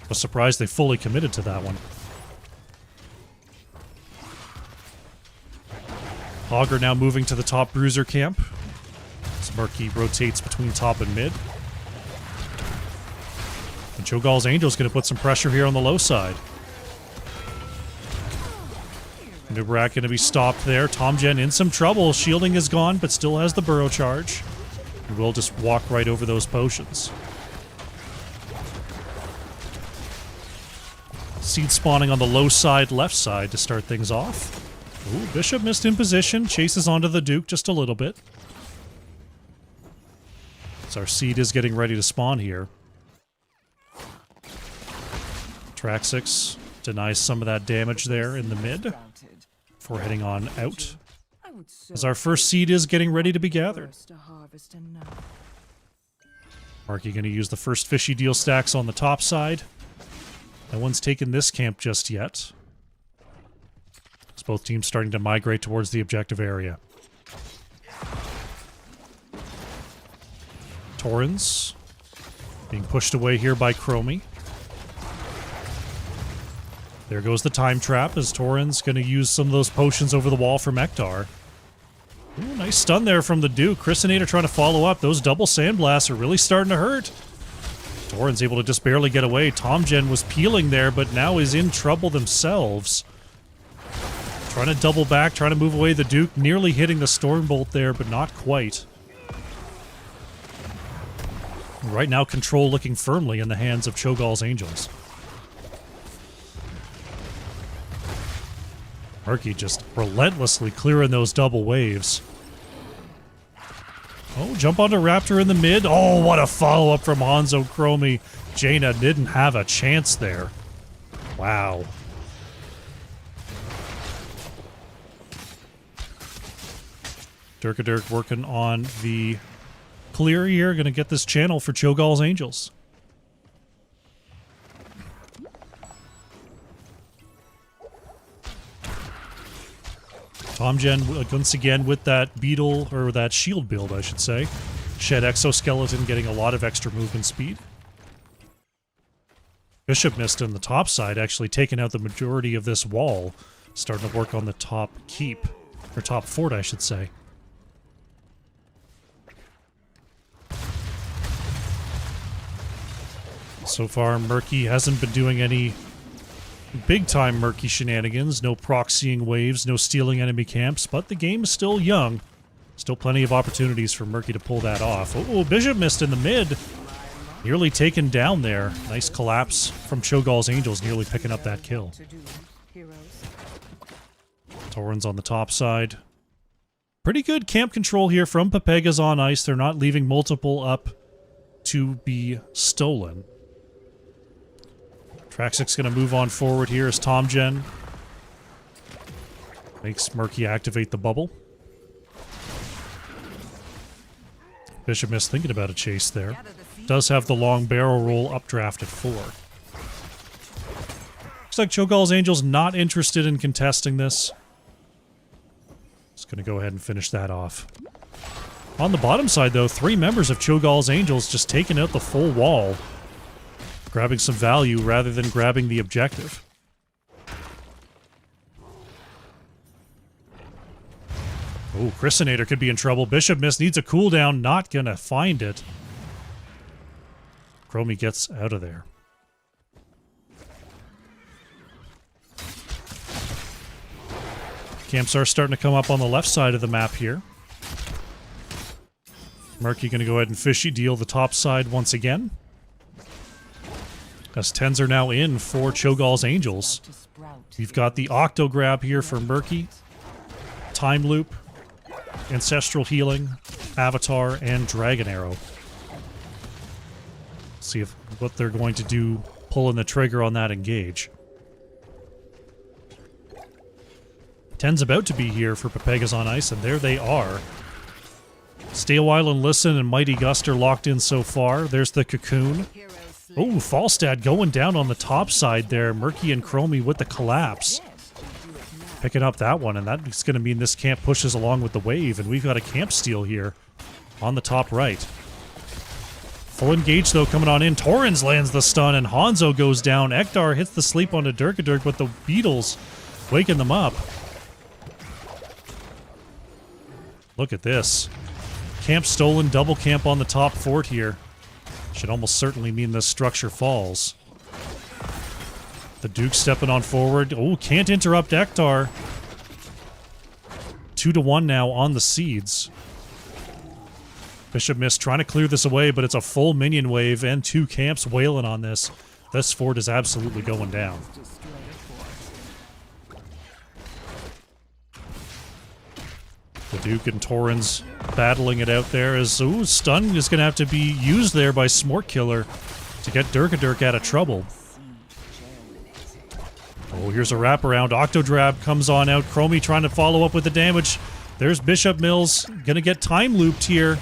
Was surprised they fully committed to that one. Hogger now moving to the top Bruiser camp. As Murky rotates between top and mid. And Cho'Gall's Angel's going to put some pressure here on the low side. Nubarak going to be stopped there. Tomgen in some trouble. Shielding is gone, but still has the burrow charge. And will just walk right over those potions. Seed spawning on the low side, left side to start things off. Ooh, Bishop missed in position. Chases onto the Duke just a little bit. So our seed is getting ready to spawn here. Traxix denies some of that damage there in the mid before heading on out. As our first seed is getting ready to be gathered. Marky going to use the first fishy deal stacks on the top side. No one's taken this camp just yet. It's both teams starting to migrate towards the objective area. Torrens being pushed away here by Chromie. There goes the time trap as Torrens going to use some of those potions over the wall from Ektar. Ooh, nice stun there from the Duke. Chrisinator trying to follow up. Those double sandblasts are really starting to hurt. Torrens able to just barely get away. Tomgen was peeling there, but now is in trouble themselves. Trying to double back, trying to move away the Duke. Nearly hitting the Stormbolt there, but not quite. Right now, control looking firmly in the hands of Cho'Gall's Angels. Murky just relentlessly clearing those double waves. Oh, jump onto Raptor in the mid. Oh, what a follow-up from Hanzo Chromie. Jaina didn't have a chance there. Wow. Durkadirk working on the clear here. Going to get this channel for Cho'Gall's Angels. Tomgen, once again, with that beetle, or that shield build, I should say. Shed Exoskeleton getting a lot of extra movement speed. Bishop missed on the top side, actually taking out the majority of this wall. Starting to work on the top keep. Or top fort, I should say. So far, Murky hasn't been doing any big-time Murky shenanigans. No proxying waves, no stealing enemy camps, but the game is still young. Still plenty of opportunities for Murky to pull that off. Oh, Bishop missed in the mid. Nearly taken down there. Nice collapse from Cho'Gall's Angels, nearly picking up that kill. Torrens on the top side. Pretty good camp control here from Pepegas on Ice. They're not leaving multiple up to be stolen. Traxix going to move on forward here as Tomgen makes Murky activate the bubble. Bishop missed thinking about a chase there. Does have the long barrel roll updraft at 4. Looks like Cho'Gall's Angels not interested in contesting this. Just going to go ahead and finish that off. On the bottom side, though, 3 members of Cho'Gall's Angels just taking out the full wall. Grabbing some value rather than grabbing the objective. Oh, Chrisinator could be in trouble. Bishop Mist needs a cooldown. Not gonna find it. Chromie gets out of there. Camps are starting to come up on the left side of the map here. Murky gonna go ahead and fishy deal the top side once again. As 10s are now in for Cho'Gall's Angels. You've got the Octo Grab here for Murky. Time Loop, Ancestral Healing, Avatar, and Dragon Arrow. See if what they're going to do, pulling the trigger on that engage. 10's about to be here for Pepegas on Ice, and there they are. Stay a while and listen, and Mighty Gust are locked in so far. There's the Cocoon. Oh, Falstad going down on the top side there. Murky and Chromie with the collapse. Picking up that one, and that's going to mean this camp pushes along with the wave, and we've got a camp steal here on the top right. Full engage, though, coming on in. Torrens lands the stun, and Hanzo goes down. Ektar hits the sleep onto Durkadurk, but the Beetles waking them up. Look at this. Camp stolen, double camp on the top fort here. Should almost certainly mean this structure falls. The Duke stepping on forward. Oh, can't interrupt Ektar. 2-1 now on the Seeds. Bishop Mist trying to clear this away, but it's a full minion wave and 2 camps wailing on this. This fort is absolutely going down. The Duke and Torrens battling it out there as, ooh, stun is going to have to be used there by Smork Killer to get Durkadurk out of trouble. Oh, here's a wraparound. Octodrab comes on out. Chromie trying to follow up with the damage. There's Bishop Mills. Gonna get time looped here.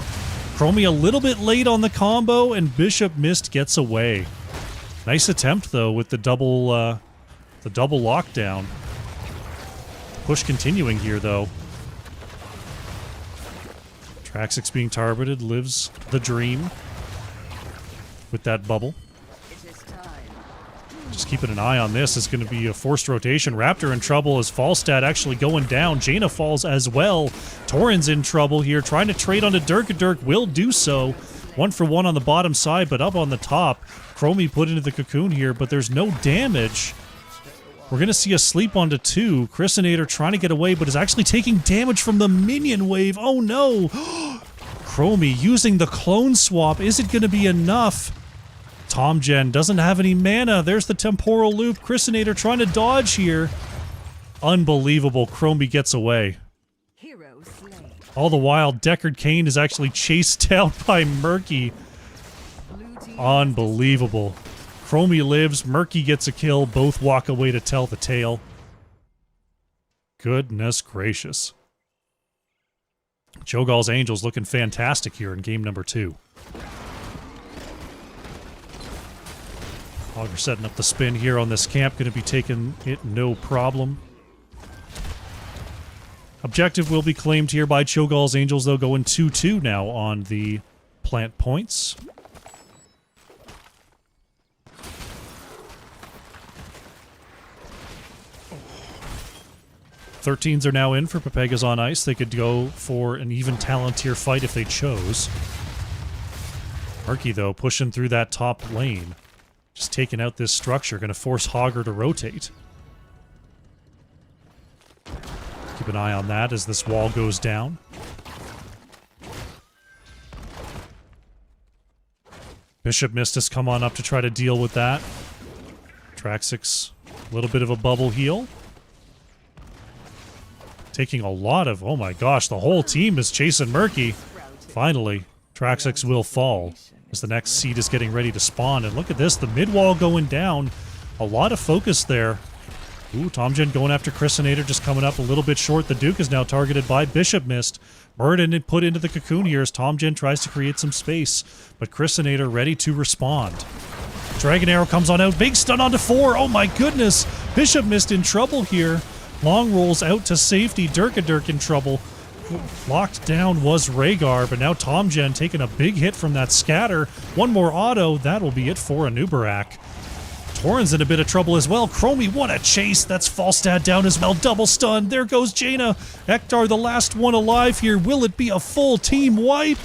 Chromie a little bit late on the combo, and Bishop Mist gets away. Nice attempt, though, with the double lockdown. Push continuing here, though. Traxix being targeted, lives the dream with that bubble. Just keeping an eye on this. It's going to be a forced rotation. Raptor in trouble as Falstad actually going down. Jaina falls as well. Torrens in trouble here, trying to trade onto Durkadurk. Will do so. 1 for 1 on the bottom side, but up on the top. Chromie put into the cocoon here, but there's no damage. We're going to see a sleep onto 2. Chrisinator trying to get away, but is actually taking damage from the minion wave. Oh no! Chromie using the clone swap. Is it going to be enough? Tomgen doesn't have any mana. There's the temporal loop. Chrisinator trying to dodge here. Unbelievable. Chromie gets away. All the while, Deckard Cain is actually chased out by Murky. Unbelievable. Chromie lives. Murky gets a kill. Both walk away to tell the tale. Goodness gracious. Cho'Gall's Angels looking fantastic here in game number 2. Augur setting up the spin here on this camp. Going to be taking it no problem. Objective will be claimed here by Cho'Gall's Angels, though, going 2-2 now on the plant points. Thirteens are now in for Pepegas on Ice. They could go for an even Talontier fight if they chose. Murky, though, pushing through that top lane. Just taking out this structure. Going to force Augur to rotate. Keep an eye on that as this wall goes down. Bishop Mist has come on up to try to deal with that. Traxix, a little bit of a bubble heal. Taking a lot of... Oh my gosh, the whole team is chasing Murky. Finally, Traxix will fall as the next seed is getting ready to spawn. And look at this, the mid wall going down. A lot of focus there. Ooh, Tomgen going after Chrisinator, just coming up a little bit short. The Duke is now targeted by Bishop Mist. Murden put into the cocoon here as Tomgen tries to create some space. But Chrisinator ready to respond. Dragon Arrow comes on out. Big stun onto 4. Oh my goodness. Bishop Mist in trouble here. Long rolls out to safety. Durkadurk in trouble. Locked down was Rhaegar, but now Tomgen taking a big hit from that scatter. One more auto. That will be it for Anubarak. Torrens in a bit of trouble as well. Chromie, what a chase. That's Falstad down as well. Double stun. There goes Jaina. Ektar, the last one alive here. Will it be a full team wipe?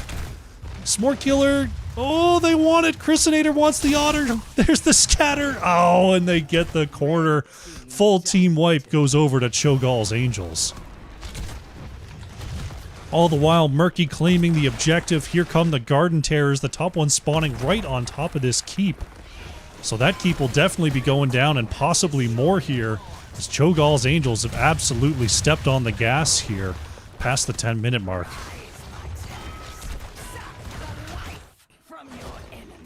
Smork Killer. Oh, they want it. Chrisinator wants the otter. There's the scatter. Oh, and they get the corner. Full team wipe goes over to Cho'Gall's Angels. All the while, Murky claiming the objective. Here come the Garden Terrors. The top one spawning right on top of this keep. So that keep will definitely be going down, and possibly more here As Cho'Gall's Angels have absolutely stepped on the gas here, past the 10-minute mark.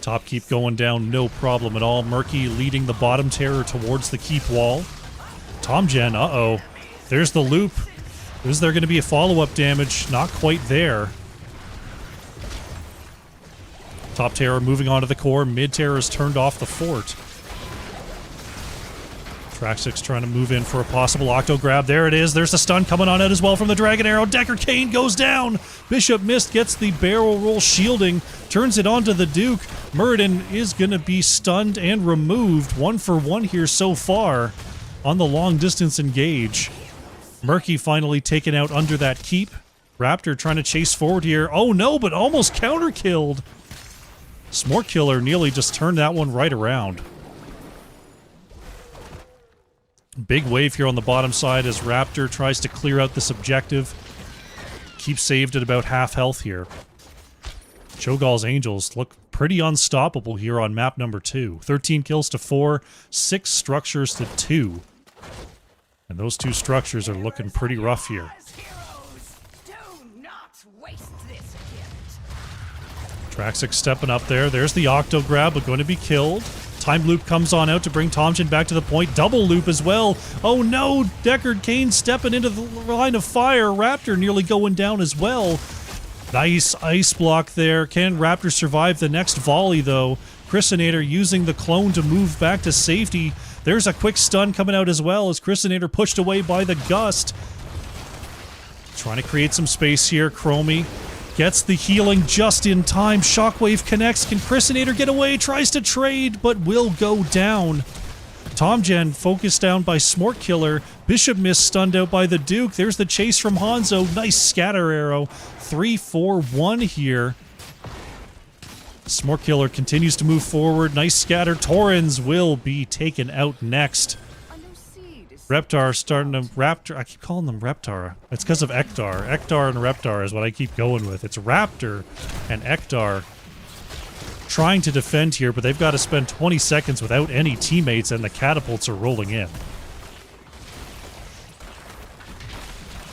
Top keep going down, no problem at all. Murky leading the bottom terror towards the keep wall. Tomgen, uh-oh. There's the loop. Is there going to be a follow-up damage? Not quite there. Top terror moving on to the core. Mid terror has turned off the fort. Traxxix trying to move in for a possible octo grab. There it is. There's the stun coming on out as well from the Dragon Arrow. Decker Kane goes down. Bishop Mist gets the barrel roll shielding. Turns it onto the Duke. Muradin is going to be stunned and removed. 1-for-1 here so far on the long distance engage. Murky finally taken out under that keep. Raptor trying to chase forward here. Oh no, but almost counter-killed. Smork Killer nearly just turned that one right around. Big wave here on the bottom side as Raptor tries to clear out this objective. Keep saved at about half health here. Cho'Gall's Angels look pretty unstoppable here on map number 2. 13 kills to 4, 6 structures to 2. And those 2 structures are looking pretty rough here. Traxxix stepping up there. There's the Octo grab, but going to be killed. Time loop comes on out to bring Tomgen back to the point. Double loop as well. Oh no! Deckard Cain stepping into the line of fire. Raptor nearly going down as well. Nice ice block there. Can Raptor survive the next volley though? Chrisinator using the clone to move back to safety. There's a quick stun coming out as well as Chrisinator pushed away by the gust. Trying to create some space here. Chromie gets the healing just in time. Shockwave connects. Can Chrisinator get away? Tries to trade, but will go down. Tomgen focused down by Smork Killer. Bishop Mist stunned out by the Duke. There's the chase from Hanzo. Nice scatter arrow. 3-4-1 here. Smork Killer continues to move forward. Nice scatter. Torrens will be taken out next. Reptar starting to... Raptor... I keep calling them Reptar. It's because of Ektar. Ektar and Reptar is what I keep going with. It's Raptor and Ektar trying to defend here, but they've got to spend 20 seconds without any teammates, and the catapults are rolling in.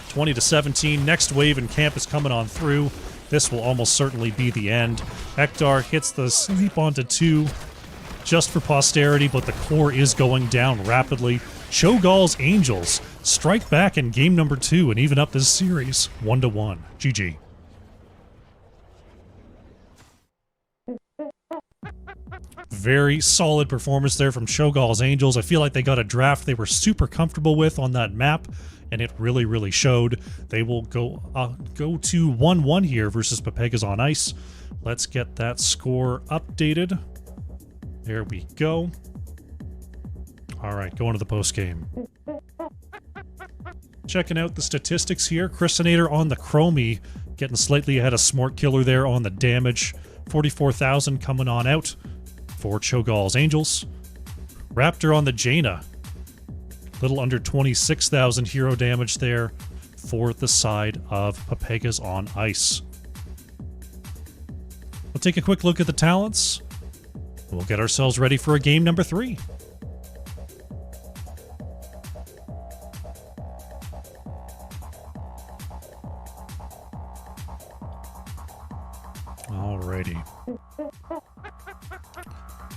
20-17. Next wave in camp is coming on through. This will almost certainly be the end. Ektar hits the sleep onto 2 just for posterity, but the core is going down rapidly. Cho'Gall's Angels strike back in game number 2 and even up this series 1-1. GG. Very solid performance there from Cho'Gall's Angels. I feel like they got a draft they were super comfortable with on that map, and it really, really showed. They will go to 1-1 here versus Pepegas on ice. Let's get that score updated. There we go. All right, going to the post game. Checking out the statistics here. Chrisinator on the Chromie, getting slightly ahead of Smork Killer there on the damage. 44,000 coming on out for Cho'Gall's Angels. Raptor on the Jaina. Little under 26,000 hero damage there for the side of Pepegas on ice. We'll take a quick look at the talents. We'll get ourselves ready for a game number 3. Alrighty.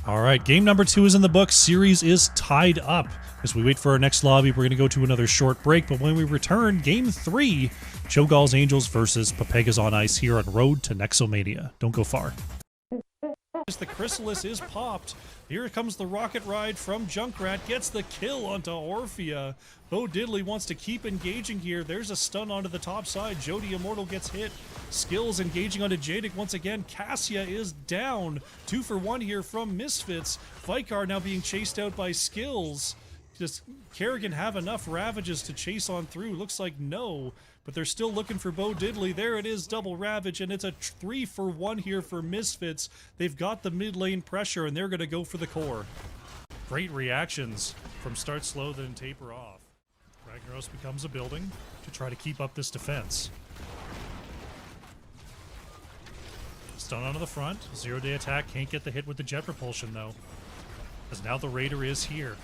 Alright, game number 2 is in the books. Series is tied up. As we wait for our next lobby, we're going to go to another short break, but when we return, game 3, Cho'Gall's Angels versus Pepegas on ice here on Road to Nexomania. Don't go far. As the Chrysalis is popped, here comes the rocket ride from Junkrat, gets the kill onto Orphea. Bo Diddley wants to keep engaging here. There's a stun onto the top side. Jody Immortal gets hit. Skills engaging onto Jadic once again. Cassia is down. 2-for-1 here from Misfits. Vikar now being chased out by Skills. Does Kerrigan have enough Ravages to chase on through? Looks like no, but they're still looking for Bo Diddley. There it is, double Ravage, and it's a 3-for-1 here for Misfits. They've got the mid lane pressure, and they're going to go for the core. Great reactions from start slow, then taper off. Ragnaros becomes a building to try to keep up this defense. Stun onto the front. 0-day attack. Can't get the hit with the jet propulsion, though. As now the Raider is here.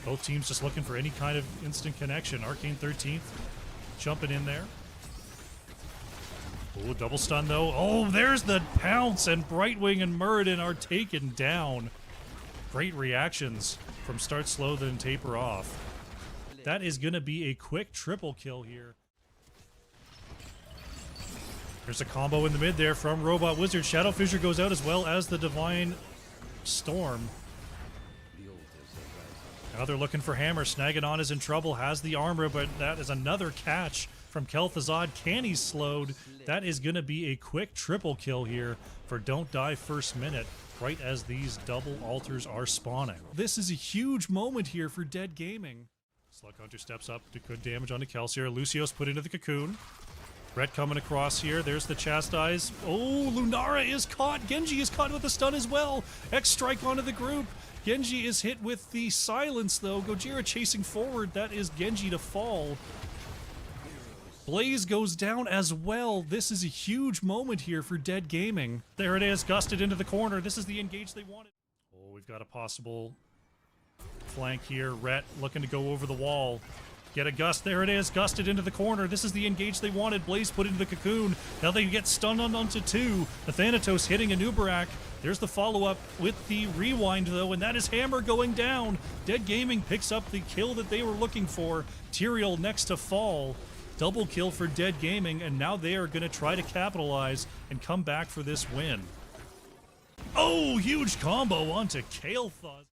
Both teams just looking for any kind of instant connection. Arcane 13th jumping in there. Oh, double stun though. Oh, there's the pounce, and Brightwing and Muradin are taken down. Great reactions from start slow, then taper off. That is going to be a quick triple kill here. There's a combo in the mid there from Robot Wizard. Shadow Fissure goes out as well as the Divine Storm. Now they're looking for Hammer. Snaganon is in trouble, has the armor, but that is another catch from Kel'Thuzad. Canny's slowed. That is going to be a quick triple kill here for Don't Die First Minute, right as these double altars are spawning. This is a huge moment here for Dead Gaming. Slug Hunter steps up to good damage onto Kelsier. Lucio's put into the cocoon. Brett coming across here. There's the Chastise. Oh, Lunara is caught. Genji is caught with a stun as well. X strike onto the group. Genji is hit with the silence, though. Gojira chasing forward. That is Genji to fall. Blaze goes down as well. This is a huge moment here for Dead Gaming. There it is, gusted into the corner. This is the engage they wanted. Oh, we've got a possible flank here. Rhett looking to go over the wall. Get a gust. There it is, gusted into the corner. This is the engage they wanted. Blaze put into the cocoon. Now they get stunned onto two. The Thanatos hitting a Nubarak. There's the follow-up with the rewind, though, and that is Hammer going down. Dead Gaming picks up the kill that they were looking for. Tyrael next to fall. Double kill for Dead Gaming, and now they are going to try to capitalize and come back for this win. Oh, huge combo onto Kael'thas.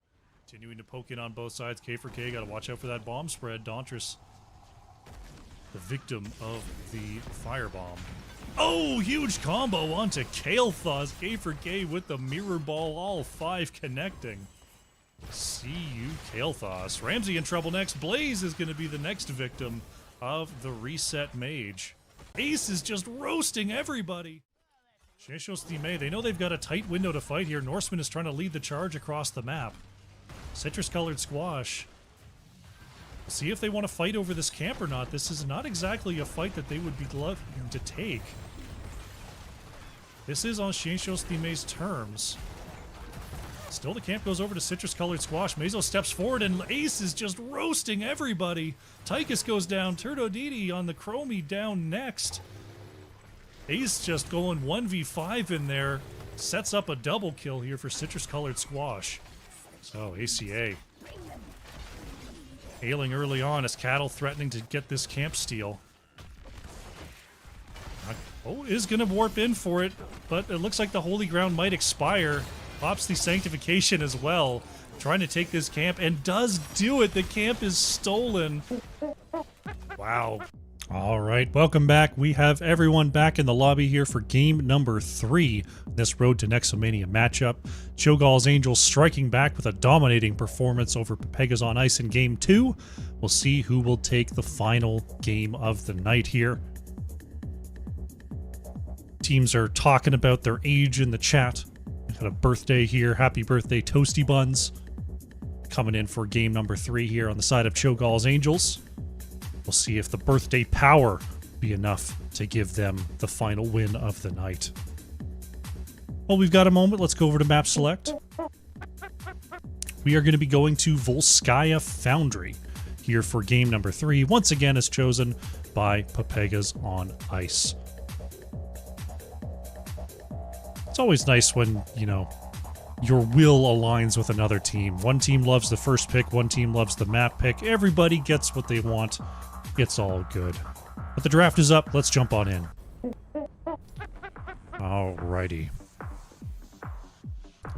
Continuing to poke in on both sides. K4K, got to watch out for that bomb spread. Dauntress, the victim of the firebomb. Oh, huge combo onto Kael'thas. K4K with the mirror ball, all five connecting. See you, Kael'thas. Ramsey in trouble next. Blaze is going to be the next victim of the reset mage. Ace is just roasting everybody. Sheshos Thime, they know they've got a tight window to fight here. Norseman is trying to lead the charge across the map. Citrus-colored squash. See if they want to fight over this camp or not. This is not exactly a fight that they would be loving to take. This is on Sheshos Thime's terms. Still, the camp goes over to Citrus-colored squash. Mazo steps forward, and Ace is just roasting everybody. Tychus goes down. Turdodidi on the Chromie down next. Ace just going 1v5 in there. Sets up a double kill here for Citrus-colored squash. So, ACA. Ailing early on as Cattle threatening to get this camp steal. Oh, is going to warp in for it, but it looks like the Holy Ground might expire. Pops the Sanctification as well, trying to take this camp, and does do it. The camp is stolen. Wow. All right, welcome back. We have everyone back in the lobby here for game number 3, this Road to Nexomania matchup. Cho'Gall's Angels striking back with a dominating performance over Pepegas on Ice in game 2. We'll see who will take the final game of the night here. Teams are talking about their age in the chat. We've got a birthday here. Happy birthday, Toasty Buns. Coming in for game number 3 here on the side of Cho'Gall's Angels. We'll see if the birthday power be enough to give them the final win of the night. Well, we've got a moment. Let's go over to map select. We are going to be going to Volskaya Foundry here for game number 3. Once again, as chosen by Pepegas on Ice. It's always nice when, you know, your will aligns with another team. One team loves the first pick, one team loves the map pick. Everybody gets what they want. It's all good. But the draft is up. Let's jump on in. Alrighty.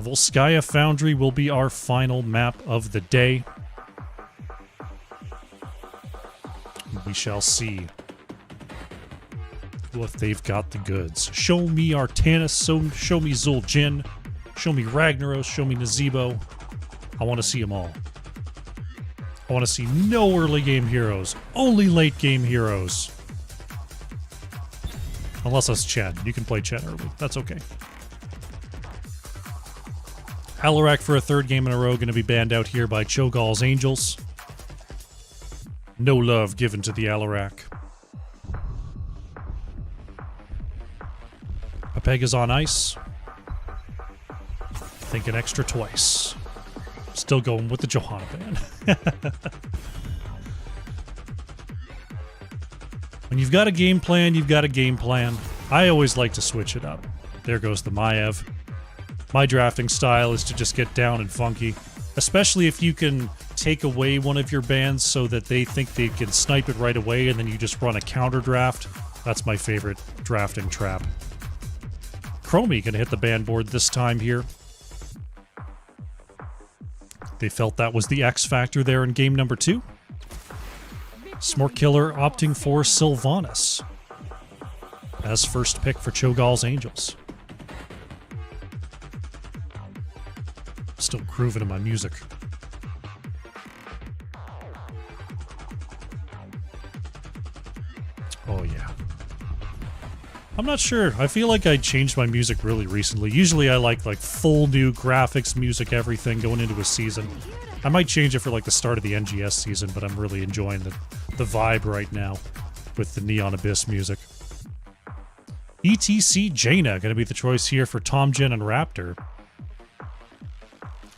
Volskaya Foundry will be our final map of the day. We shall see if they've got the goods. Show me Artanis, show me Zul'jin, show me Ragnaros, show me Nazebo. I want to see them all. I want to see no early game heroes, only late game heroes. Unless it's Chen. You can play Chen early. That's okay. Alarak for a 3rd game in a row, going to be banned out here by Cho'Gall's Angels. No love given to the Alarak. Pepegas on Ice. Thinking extra twice. Still going with the Johanna band. When you've got a game plan, you've got a game plan. I always like to switch it up. There goes the Maev. My drafting style is to just get down and funky, especially if you can take away one of your bands so that they think they can snipe it right away and then you just run a counter draft. That's my favorite drafting trap. Chromie can hit the band board this time here. They felt that was the X factor there in game number 2. Smork Killer opting for Sylvanas as first pick for Cho'Gall's Angels. Still grooving to my music. Oh yeah. I'm not sure. I feel like I changed my music really recently. Usually I like full new graphics, music, everything going into a season. I might change it for the start of the NGS season, but I'm really enjoying the vibe right now with the Neon Abyss music. ETC Jaina going to be the choice here for Tomgen and Raptor.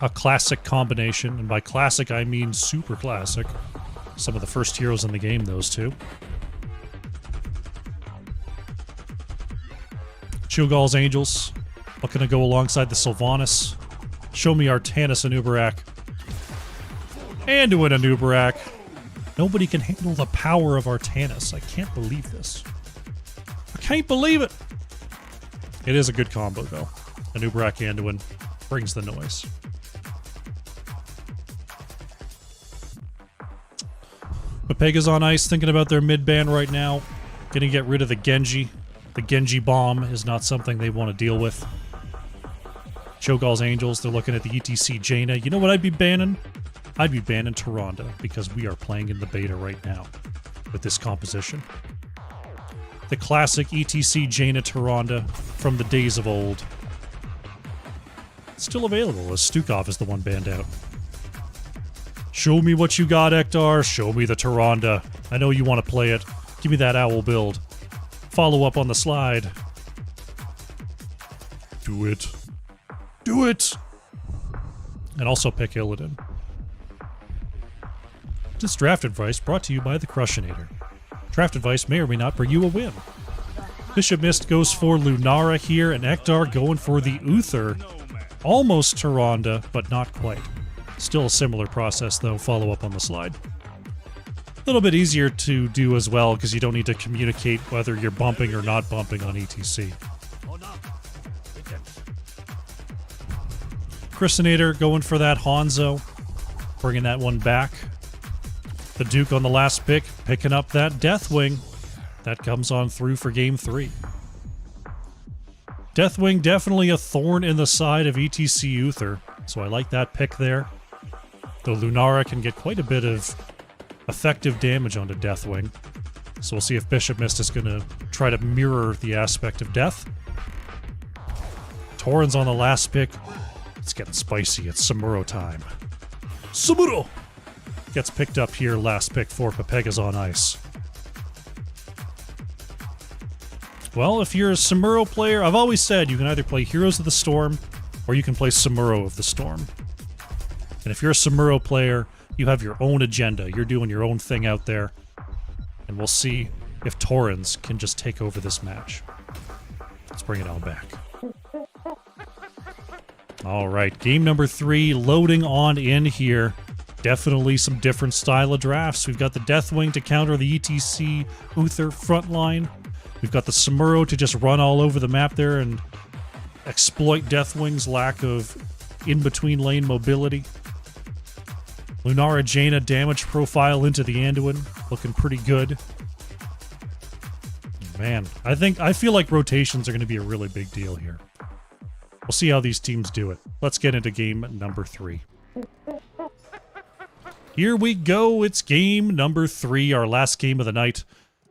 A classic combination, and by classic I mean super classic. Some of the first heroes in the game, those two. Cho'Gall's Angels, looking to go alongside the Sylvanas. Show me Artanis and Uberak. Anduin and Uberak. Nobody can handle the power of Artanis. I can't believe this. I can't believe it! It is a good combo, though. An Uberak Anduin brings the noise. Pepegas on ice, thinking about their mid-ban right now. Gonna get rid of the Genji. The Genji bomb is not something they want to deal with. Cho'Gall's Angels, they're looking at the ETC Jaina. You know what I'd be banning? I'd be banning Tyrande, because we are playing in the beta right now with this composition. The classic ETC Jaina Tyrande from the days of old. Still available, as Stukov is the one banned out. Show me what you got, Ektar. Show me the Tyrande. I know you want to play it. Give me that owl build. Follow up on the slide. Do it. Do it! And also pick Illidan. This draft advice brought to you by the Crushinator. Draft advice may or may not bring you a win. Bishop Mist goes for Lunara here, and Ektar going for the Uther. Almost Tyrande, but not quite. Still a similar process, though. Follow up on the slide. A little bit easier to do as well, because you don't need to communicate whether you're bumping or not bumping on ETC. Crushinator going for that Hanzo. Bringing that one back. The Duke on the last pick, picking up that Deathwing. That comes on through for game 3. Deathwing definitely a thorn in the side of ETC Uther, so I like that pick there. Though Lunara can get quite a bit of effective damage onto Deathwing. So we'll see if Bishop Mist is going to try to mirror the aspect of death. Torrens on the last pick. It's getting spicy. It's Samuro time. Samuro! Gets picked up here, last pick for Pepegas on ice. Well, if you're a Samuro player, I've always said you can either play Heroes of the Storm or you can play Samuro of the Storm. And if you're a Samuro player, you have your own agenda. You're doing your own thing out there. And we'll see if Torrens can just take over this match. Let's bring it all back. All right, game number 3 loading on in here. Definitely some different style of drafts. We've got the Deathwing to counter the ETC Uther frontline. We've got the Samuro to just run all over the map there and exploit Deathwing's lack of in-between lane mobility. Lunara Jaina damage profile into the Anduin, looking pretty good. Man, I feel like rotations are going to be a really big deal here. We'll see how these teams do it. Let's get into game number 3. Here we go, it's game number 3, our last game of the night.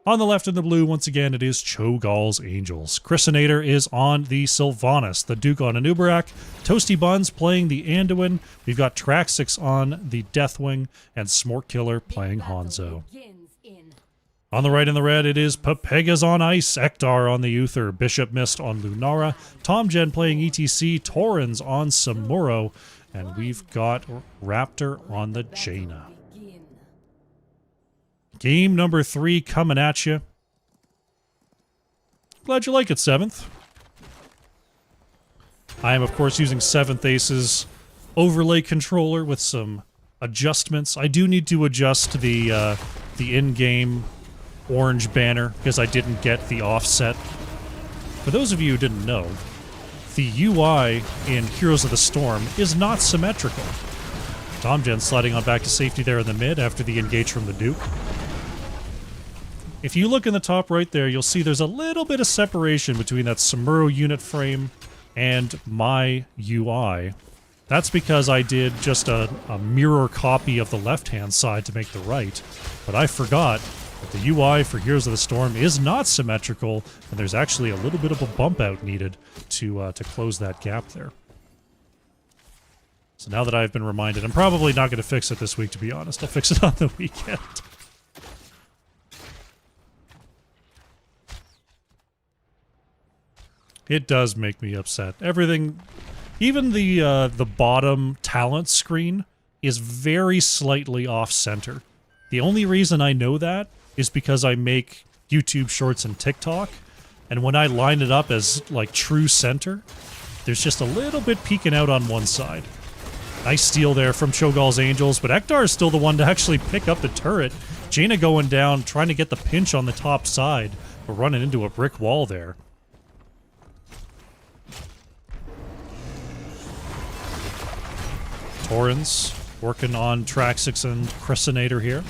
On the left in the blue, once again, it is Cho'Gall's Angels. Crushinator is on the Sylvanas, the Duke on an Uberak, Toasty Buns playing the Anduin, we've got Traxix on the Deathwing, and Smork Killer playing Hanzo. On the right in the red, it is Pepegas on ice, Ektar on the Uther, Bishop Mist on Lunara, Tomgen playing ETC, Torrens on Samuro, And we've got Raptor on the Jaina. Game number 3 coming at you. Glad you like it, 7th. I am, of course, using 7th Ace's overlay controller with some adjustments. I do need to adjust the in-game orange banner because I didn't get the offset. For those of you who didn't know, the UI in Heroes of the Storm is not symmetrical. Tomgen sliding on back to safety there in the mid after the engage from the Duke. If you look in the top right there, you'll see there's a little bit of separation between that Samuro unit frame and my UI. That's because I did just a mirror copy of the left-hand side to make the right. But I forgot that the UI for Heroes of the Storm is not symmetrical, and there's actually a little bit of a bump out needed to close that gap there. So now that I've been reminded, I'm probably not going to fix it this week, to be honest. I'll fix it on the weekend. It does make me upset. Everything, even the bottom talent screen is very slightly off-center. The only reason I know that is because I make YouTube Shorts and TikTok, and when I line it up as, like, true center, there's just a little bit peeking out on one side. Nice steal there from Cho'Gall's Angels, but Ektar is still the one to actually pick up the turret. Jaina going down, trying to get the pinch on the top side, but running into a brick wall there. Torrens working on Traxix and Chrysinator here.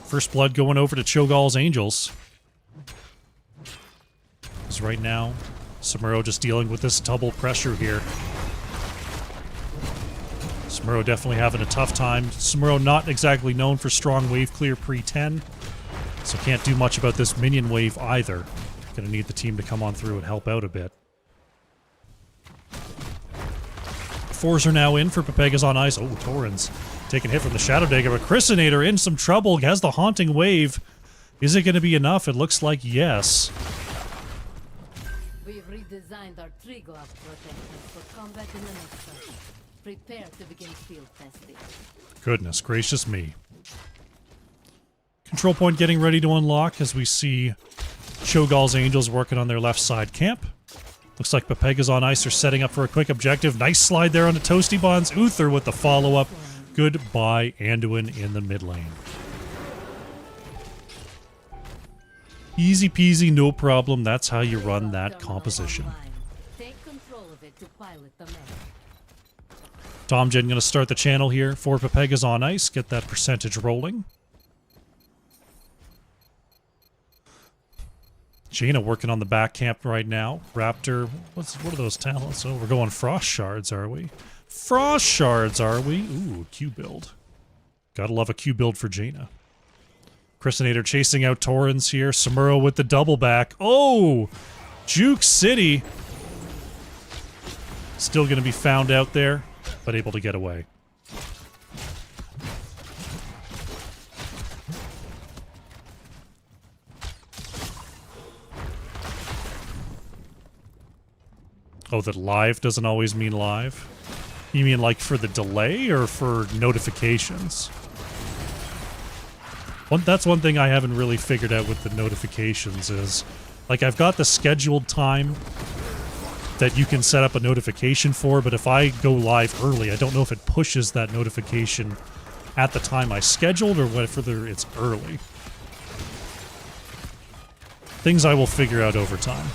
First blood going over to Cho'Gall's Angels. Because right now, Samuro just dealing with this double pressure here. Samuro definitely having a tough time. Samuro not exactly known for strong wave clear pre-10, so can't do much about this minion wave either. Gonna need the team to come on through and help out a bit. Fours are now in for Pepegas on ice. Oh, Torrens taking a hit from the Shadow Dagger, but Chrysinator in some trouble, has the Haunting Wave. Is it going to be enough? It looks like yes. We've redesigned our tree glove protectors for combat in the next session. Prepare to begin field testing. Goodness gracious me. Control point getting ready to unlock as we see Cho'Gall's Angels working on their left side camp. Looks like Pepegas on ice are setting up for a quick objective. Nice slide there on the Toasty Bonds. Uther with the follow-up. Goodbye, Anduin in the mid lane. Easy peasy, no problem. That's how you run that composition. Take control of it to pilot the mech. Tomgen going to start the channel here for Pepegas on ice. Get that percentage rolling. Jaina working on the back camp right now. Raptor, what are those talents? Oh, we're going Frost Shards, are we? Frost Shards, are we? Ooh, Q build. Gotta love a Q build for Jaina. Chrysinator chasing out Torrens here. Samuro with the double back. Oh! Juke City. Still gonna be found out there, but able to get away. Oh, that live doesn't always mean live? You mean like for the delay or for notifications? That's one thing I haven't really figured out with the notifications is, like, I've got the scheduled time that you can set up a notification for, but if I go live early, I don't know if it pushes that notification at the time I scheduled or whether it's early. Things I will figure out over time.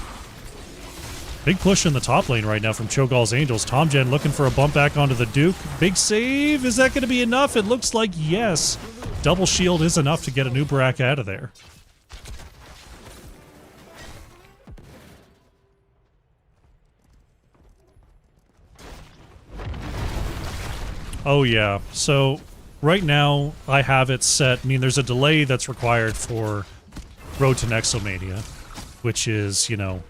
Big push in the top lane right now from Cho'Gall's Angels. Tomgen looking for a bump back onto the Duke. Big save. Is that going to be enough? It looks like yes. Double shield is enough to get a Nubarak out of there. Oh yeah. So right now I have it set. I mean, there's a delay that's required for Road to Nexomania, which is, you know,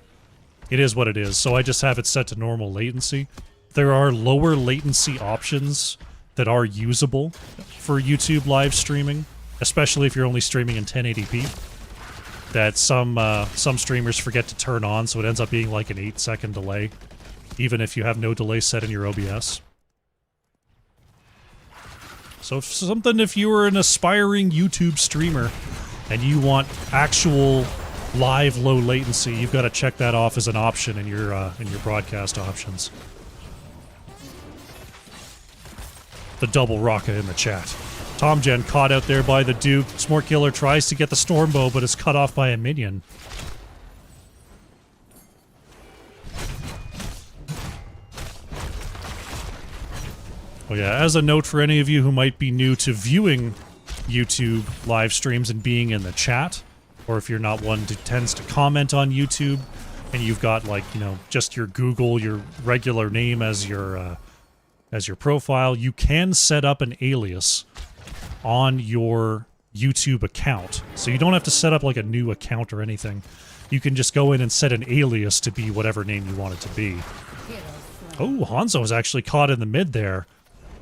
it is what it is, so I just have it set to normal latency. There are lower latency options that are usable for YouTube live streaming, especially if you're only streaming in 1080p. that some streamers forget to turn on, so it ends up being like an 8-second delay, even if you have no delay set in your OBS. So if you were an aspiring YouTube streamer and you want actual live low latency, you've got to check that off as an option in your broadcast options. The double rocket in the chat. TomGen caught out there by the Duke. Smort Killer tries to get the Stormbow, but is cut off by a minion. Oh yeah, as a note for any of you who might be new to viewing YouTube live streams and being in the chat, or if you're not one who tends to comment on YouTube, and you've got, like, you know, just your Google, your regular name as your profile, you can set up an alias on your YouTube account. So you don't have to set up like a new account or anything. You can just go in and set an alias to be whatever name you want it to be. Oh, Hanzo is actually caught in the mid there.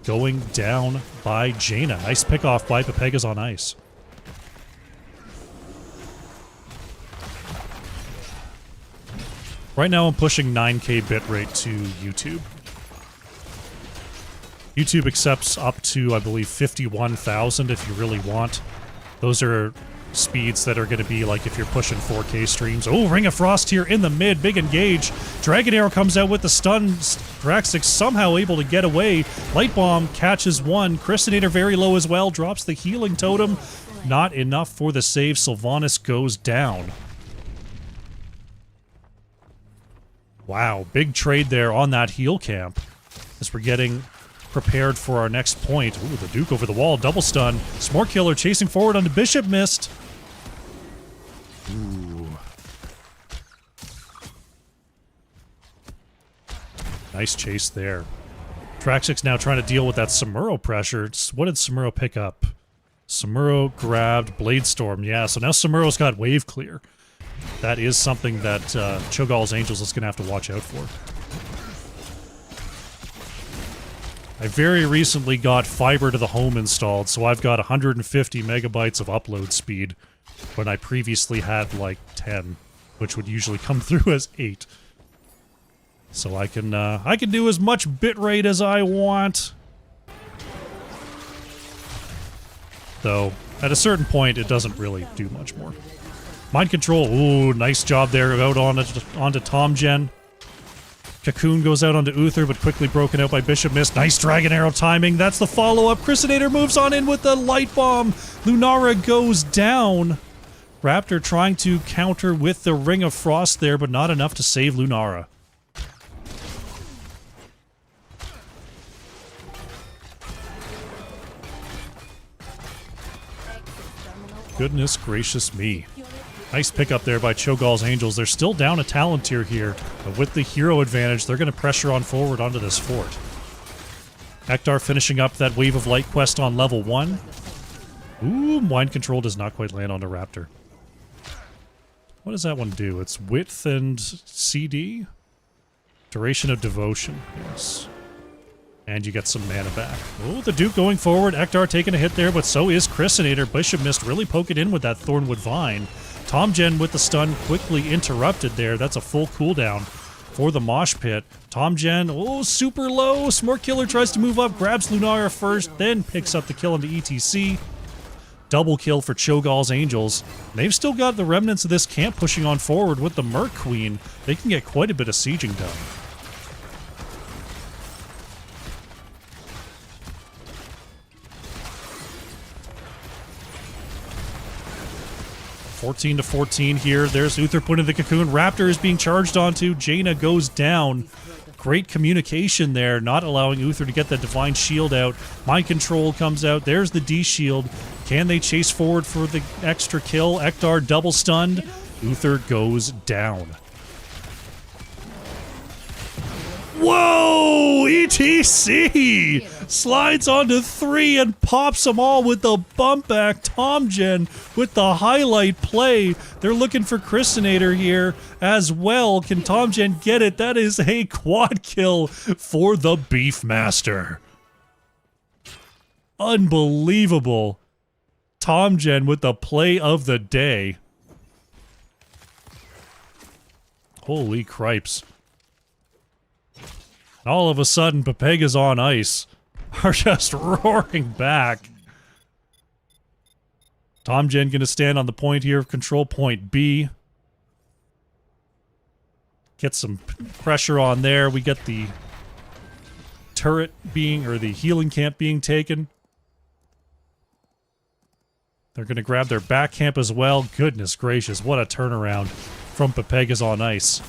Going down by Jaina. Nice pick off by Pepegas on ice. Right now I'm pushing 9K bitrate to YouTube. YouTube accepts up to, I believe, 51,000 if you really want. Those are speeds that are going to be like if you're pushing 4K streams. Oh, Ring of Frost here in the mid. Big engage. Dragon Arrow comes out with the stun. Draxix somehow able to get away. Light Bomb catches one. Christinator very low as well. Drops the healing totem. Not enough for the save. Sylvanas goes down. Wow, big trade there on that heal camp. As we're getting prepared for our next point. Ooh, the Duke over the wall, double stun. Smort Killer chasing forward onto Bishop, missed. Ooh. Nice chase there. Draxix now trying to deal with that Samuro pressure. What did Samuro pick up? Samuro grabbed Blade Storm. Yeah, so now Samuro's got wave clear. That is something that Cho'Gall's Angels is going to have to watch out for. I very recently got fiber to the home installed, so I've got 150 megabytes of upload speed when I previously had like 10, which would usually come through as 8. So I can do as much bitrate as I want. Though, at a certain point, it doesn't really do much more. Mind Control, ooh, nice job there, out onto TomGen. Cocoon goes out onto Uther, but quickly broken out by Bishop Mist. Nice Dragon Arrow timing. That's the follow-up. Christinator moves on in with the Light Bomb. Lunara goes down. Raptor trying to counter with the Ring of Frost there, but not enough to save Lunara. Goodness gracious me. Nice pickup there by Cho'Gall's Angels. They're still down a talent tier here, but with the hero advantage, they're going to pressure on forward onto this fort. Ektar finishing up that Wave of Light quest on level 1. Ooh, Mind Control does not quite land on a Raptor. What does that one do? It's width and CD? Duration of Devotion, yes. And you get some mana back. Oh, the Duke going forward. Ektar taking a hit there, but so is Christinator. Bishop Mist really poking in with that Thornwood Vine. TomGen with the stun quickly interrupted there. That's a full cooldown for the mosh pit. TomGen, oh, super low. Smort Killer tries to move up, grabs Lunara first, then picks up the kill into ETC. Double kill for Cho'Gall's Angels. They've still got the remnants of this camp pushing on forward with the Merc Queen. They can get quite a bit of sieging done. (14-14) here. There's Uther putting the cocoon. Raptor is being charged onto. Jaina goes down. Great communication there, not allowing Uther to get that Divine Shield out. Mind Control comes out. There's the D-Shield. Can they chase forward for the extra kill? Ektar double stunned. Uther goes down. Whoa! ETC! Slides onto 3 and pops them all with the bump back. TomGen with the highlight play. They're looking for Christinator here as well. Can TomGen get it? That is a quad kill for the Beefmaster. Unbelievable. TomGen with the play of the day. Holy cripes. And all of a sudden, Pepegas on ice are just roaring back. Tom Gen gonna stand on the point here of control point B. Get some pressure on there. We get the turret being, or the healing camp being taken. They're gonna grab their back camp as well. Goodness gracious, what a turnaround from Pepegas on ice.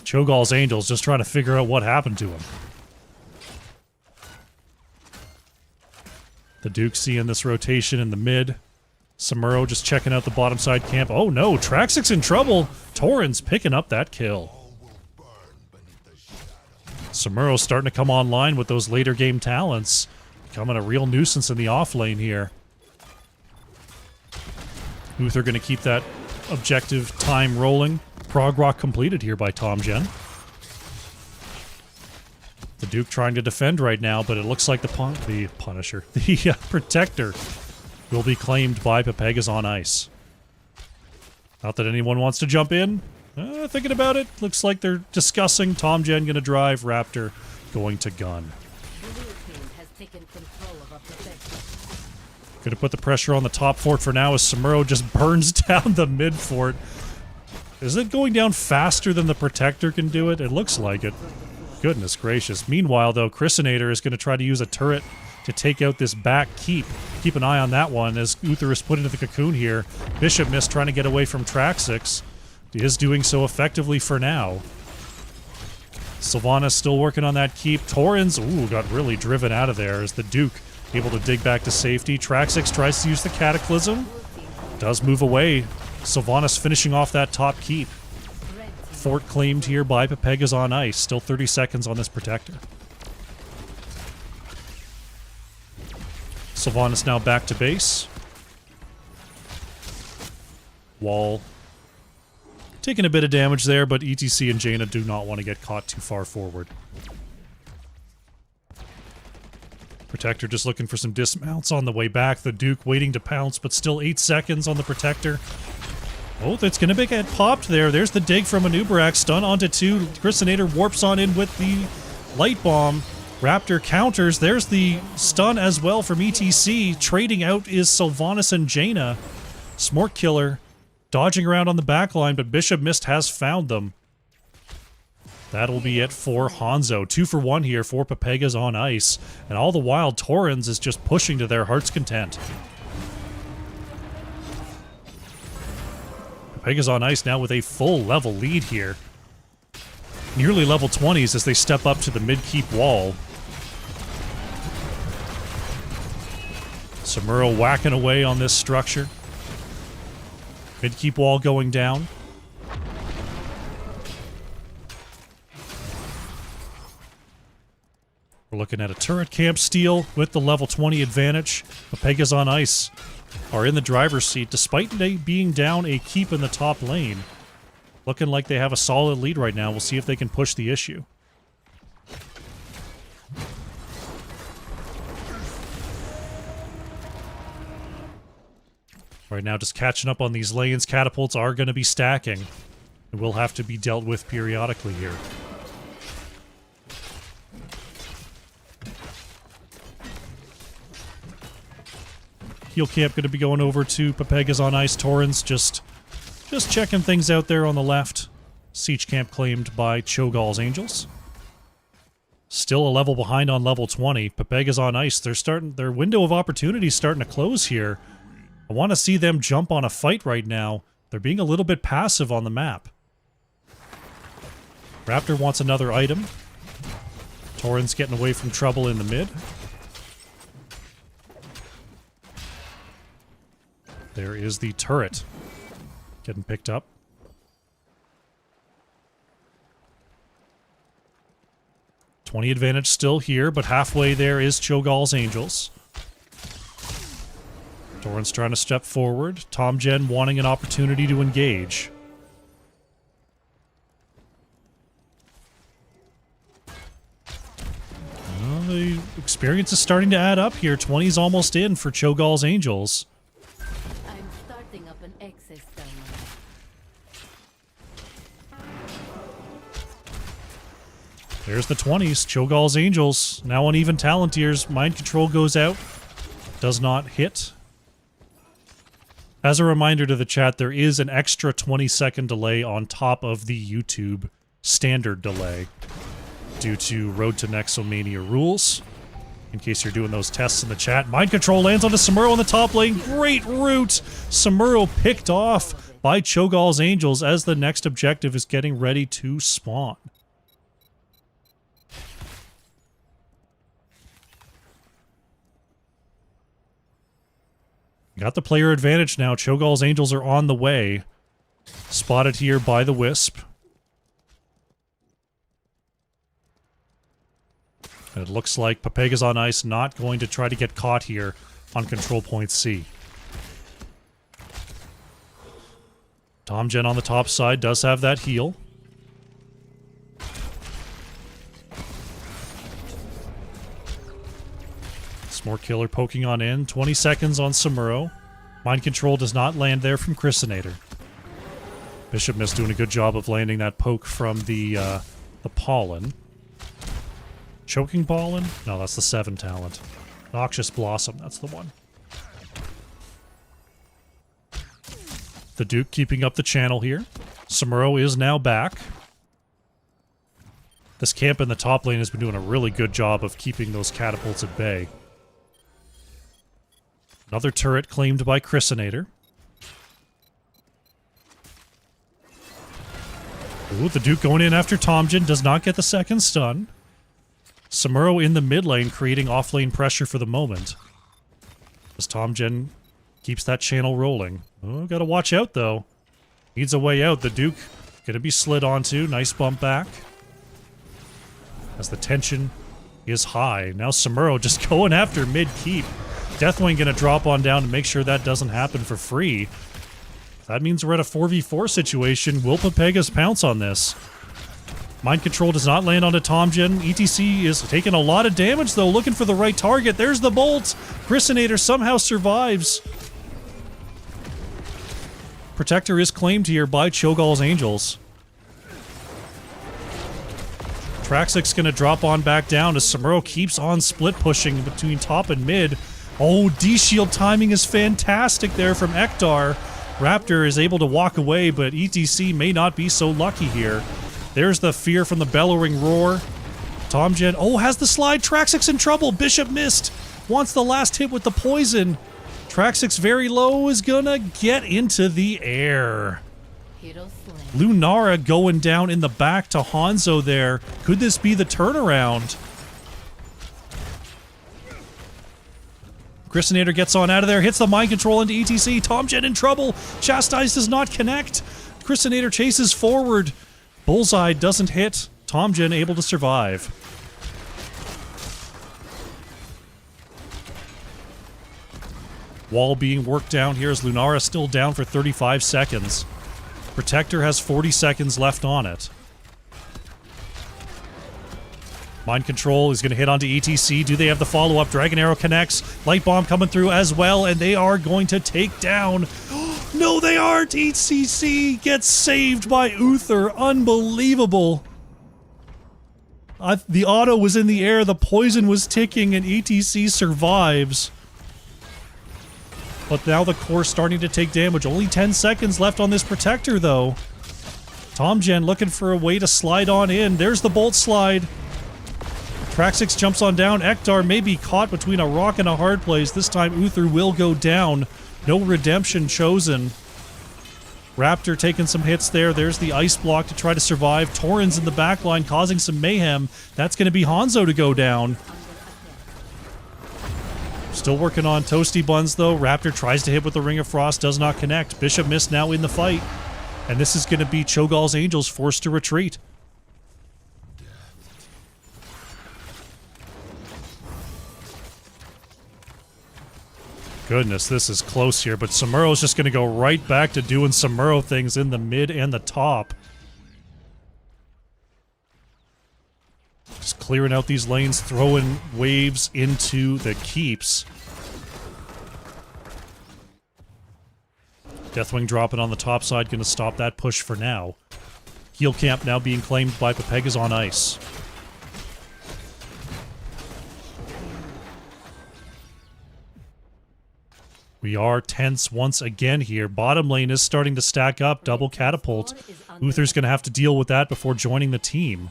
Cho'Gall's Angels just trying to figure out what happened to him. The Duke seeing this rotation in the mid. Samuro just checking out the bottom side camp. Oh no, Traxxas in trouble. Torrens picking up that kill. Samuro's starting to come online with those later game talents. Becoming a real nuisance in the off lane here. Uther going to keep that objective time rolling. Prog Rock completed here by Tom Gen. The Duke trying to defend right now, but it looks like the Punisher, the Protector, will be claimed by Pepegas on ice. Not that anyone wants to jump in. Thinking about it, looks like they're discussing. Tom Gen going to drive, Raptor going to gun. Gonna put the pressure on the top fort for now as Samuro just burns down the mid fort. Is it going down faster than the Protector can do it? It looks like it. Goodness gracious. Meanwhile, though, Chrysinator is going to try to use a turret to take out this back keep. Keep an eye on that one as Uther is put into the cocoon here. Bishop Mist trying to get away from Traxxas. He is doing so effectively for now. Sylvanas still working on that keep. Torrens, ooh, got really driven out of there as the Duke able to dig back to safety. Traxxas tries to use the Cataclysm. Does move away. Sylvanas finishing off that top keep. Fort claimed here by Pepegas on ice. Still 30 seconds on this Protector. Sylvanas now back to base. Wall taking a bit of damage there, but ETC and Jaina do not want to get caught too far forward. Protector just looking for some dismounts on the way back. The Duke waiting to pounce, but still 8 seconds on the Protector. Oh, that's going to get popped there. There's the dig from Anubarak. Stun onto 2. Chrysinator warps on in with the Light Bomb. Raptor counters. There's the stun as well from ETC. Trading out is Sylvanas and Jaina. Smork Killer dodging around on the back line, but Bishop Mist has found them. That'll be it for Hanzo. 2 for 1 here for Pepegas on ice. And all the while, Torrens is just pushing to their heart's content. Pepegas on ice now with a full level lead here. Nearly level 20s as they step up to the mid-keep wall. Samuro whacking away on this structure. Mid-keep wall going down. We're looking at a turret camp steal with the level 20 advantage. Pepegas on ice are in the driver's seat despite they being down a keep in the top lane. Looking like they have a solid lead right now. We'll see if they can push the issue. Right now just catching up on these lanes. Catapults are going to be stacking and will have to be dealt with periodically here. Heal camp going to be going over to Pepegas on ice. Torrens just checking things out there on the left. Siege camp claimed by Cho'Gall's Angels. Still a level behind on level 20. Pepegas on ice. Their window of opportunity is starting to close here. I want to see them jump on a fight right now. They're being a little bit passive on the map. Raptor wants another item. Torrens getting away from trouble in the mid. There is the turret getting picked up. '20 advantage still here, but halfway there is Cho'Gall's Angels. Torrens trying to step forward. Tom Gen wanting an opportunity to engage. Well, the experience is starting to add up here. 20's almost in for Cho'Gall's Angels. There's the 20s. Cho'Gall's Angels. Now on even talent tiers. Mind Control goes out. Does not hit. As a reminder to the chat, there is an extra 20-second delay on top of the YouTube standard delay due to Road to Nexomania rules. In case you're doing those tests in the chat. Mind Control lands onto Samuro in the top lane. Great route! Samuro picked off by Cho'Gall's Angels as the next objective is getting ready to spawn. Got the player advantage now. Cho'Gall's Angels are on the way. Spotted here by the Wisp. And it looks like Pepegas on ice not going to try to get caught here on control point C. Tomgen on the top side does have that heal. More killer poking on in. 20 seconds on Samuro. Mind Control does not land there from Chrisinator. Bishop Mist doing a good job of landing that poke from the Pollen. Choking Pollen? No, that's the 7 talent. Noxious Blossom, that's the one. The Duke keeping up the channel here. Samuro is now back. This camp in the top lane has been doing a really good job of keeping those catapults at bay. Another turret claimed by Chrisinator. Ooh, the Duke going in after Tomgen. Does not get the second stun. Samuro in the mid lane creating off-lane pressure for the moment. As Tomgen keeps that channel rolling. Oh, gotta watch out though. Needs a way out. The Duke gonna be slid onto. Nice bump back. As the tension is high. Now Samuro just going after mid-keep. Deathwing gonna drop on down to make sure that doesn't happen for free. That means we're at a 4v4 situation. Will Pepegas pounce on this? Mind Control does not land onto Tomgen. ETC is taking a lot of damage though, looking for the right target. There's the bolt! Chrisinator somehow survives. Protector is claimed here by Cho'Gall's Angels. Traxxas gonna drop on back down as Samuro keeps on split pushing between top and mid. Oh, D-Shield timing is fantastic there from Ektar. Raptor is able to walk away, but ETC may not be so lucky here. There's the fear from the bellowing roar. Tomgen, oh, has the slide. Traxxas in trouble. Bishop missed. Wants the last hit with the poison. Traxxas very low is gonna get into the air. Lunara going down in the back to Hanzo there. Could this be the turnaround? Chrisinator gets on out of there, hits the Mind Control into ETC. Tomgen in trouble. Chastise does not connect. Chrisinator chases forward. Bullseye doesn't hit. Tomgen able to survive. Wall being worked down here as Lunara still down for 35 seconds. Protector has 40 seconds left on it. Mind Control is going to hit onto ETC. Do they have the follow-up? Dragon Arrow connects. Light Bomb coming through as well, and they are going to take down... No, they aren't! ETC gets saved by Uther. Unbelievable. The auto was in the air, the poison was ticking, and ETC survives. But now the core's starting to take damage. Only 10 seconds left on this Protector, though. Tomgen looking for a way to slide on in. There's the Bolt Slide. Traxxas jumps on down. Ektar may be caught between a rock and a hard place. This time Uther will go down. No redemption chosen. Raptor taking some hits there. There's the ice block to try to survive. Torrens in the backline causing some mayhem. That's going to be Hanzo to go down. Still working on Toasty Buns though. Raptor tries to hit with the Ring of Frost. Does not connect. Bishop Mist now in the fight. And this is going to be Cho'Gall's Angels forced to retreat. Goodness, this is close here, but Samuro's just going to go right back to doing Samuro things in the mid and the top. Just clearing out these lanes, throwing waves into the keeps. Deathwing dropping on the top side, going to stop that push for now. Heal camp now being claimed by Pepegas on ice. We are tense once again here. Bottom lane is starting to stack up. Double catapult. Uther's going to have to deal with that before joining the team.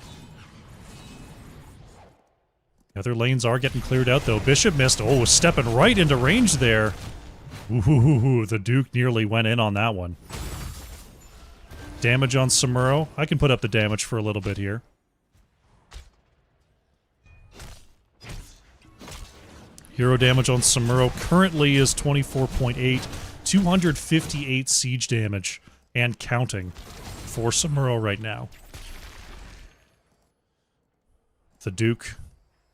The other lanes are getting cleared out, though. Bishop missed. Oh, stepping right into range there. Ooh, the Duke nearly went in on that one. Damage on Samuro. I can put up the damage for a little bit here. Hero damage on Samuro currently is 24.8, 258 siege damage, and counting for Samuro right now. The Duke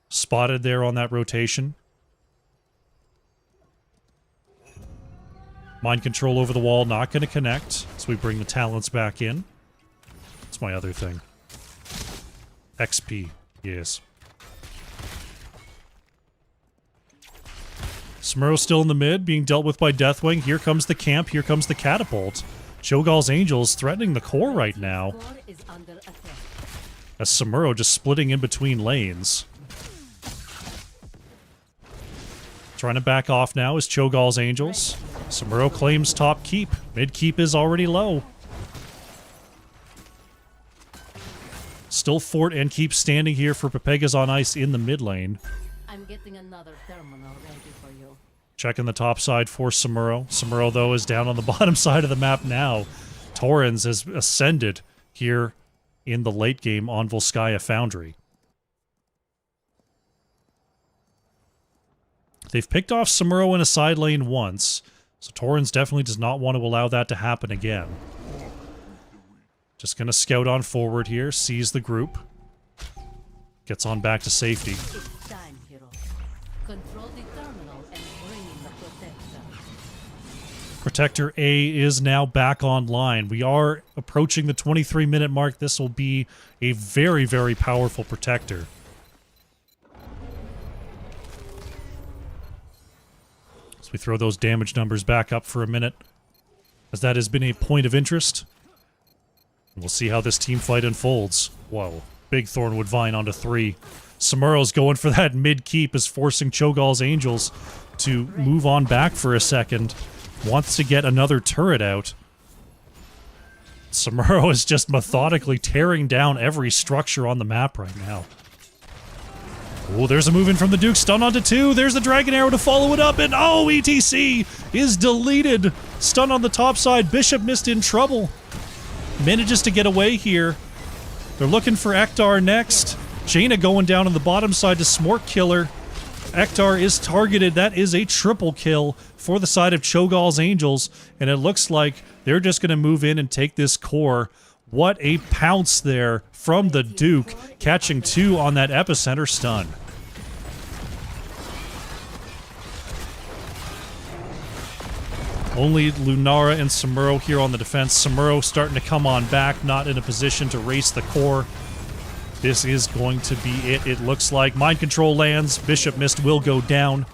spotted there on that rotation. Mind control over the wall, not going to connect, so we bring the talents back in. That's my other thing. XP, yes. Smuro's still in the mid, being dealt with by Deathwing. Here comes the camp, here comes the catapult. Cho'Gall's Angels threatening the core right now. As Samuro just splitting in between lanes. Trying to back off now is Cho'Gall's Angels. Samuro claims top keep. Mid keep is already low. Still fort and keep standing here for Pepegas on ice in the mid lane. I'm getting another terminal ready for you. Checking the top side for Samuro. Samuro, though, is down on the bottom side of the map now. Torrens has ascended here in the late game on Volskaya Foundry. They've picked off Samuro in a side lane once, so Torrens definitely does not want to allow that to happen again. Just gonna scout on forward here, sees the group. Gets on back to safety. It's time, hero. Control the terminal and bring in the protector. Protector A is now back online. We are approaching the 23-minute mark. This will be a very, very powerful protector. So we throw those damage numbers back up for a minute, as that has been a point of interest. And we'll see how this team fight unfolds. Whoa. Big Thornwood Vine onto 3. Samuro's going for that mid-keep, is forcing Cho'Gall's Angels to move on back for a second. Wants to get another turret out. Samuro is just methodically tearing down every structure on the map right now. Oh, there's a move in from the Duke. Stun onto 2. There's the Dragon Arrow to follow it up. And oh, ETC is deleted. Stun on the top side. Bishop missed in trouble. Manages to get away here. They're looking for Ektar next. Jaina going down on the bottom side to Smork Killer. Ektar is targeted. That is a triple kill for the side of Cho'Gall's Angels. And it looks like they're just going to move in and take this core. What a pounce there from the Duke, catching 2 on that epicenter stun. Only Lunara and Samuro here on the defense. Samuro starting to come on back, not in a position to race the core. This is going to be it, it looks like. Mind control lands. Bishop missed, will go down.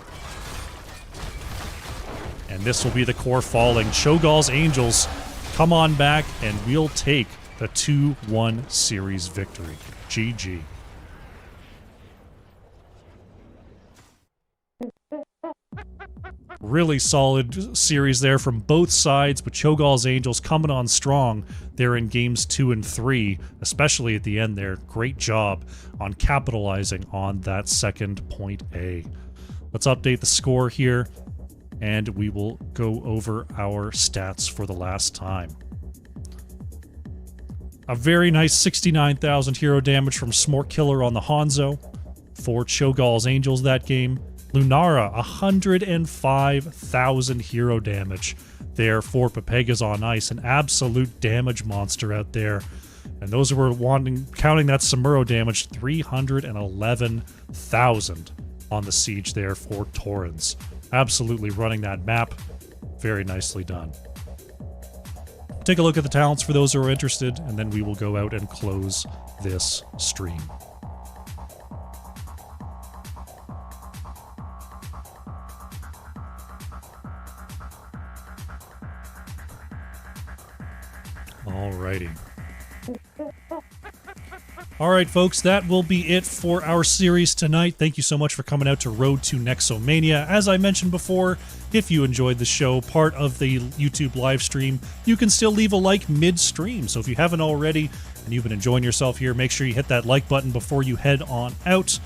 And this will be the core falling. Cho'Gall's Angels come on back, and we'll take the 2-1 series victory. GG. Really solid series there from both sides, but Cho'Gall's Angels coming on strong there in games 2 and 3, especially at the end there. Great job on capitalizing on that second point A. Let's update the score here, and we will go over our stats for the last time. A very nice 69,000 hero damage from Smork Killer on the Hanzo for Cho'Gall's Angels that game. Lunara, 105,000 hero damage there for Pepegas on ice. An absolute damage monster out there. And those who were counting that Samuro damage, 311,000 on the siege there for Torrens. Absolutely running that map. Very nicely done. Take a look at the talents for those who are interested, and then we will go out and close this stream. Alrighty. All right, folks, that will be it for our series tonight. Thank you so much for coming out to Road to Nexomania. As I mentioned before, if you enjoyed the show, part of the YouTube live stream, you can still leave a like mid-stream. So if you haven't already and you've been enjoying yourself here, make sure you hit that like button before you head on out.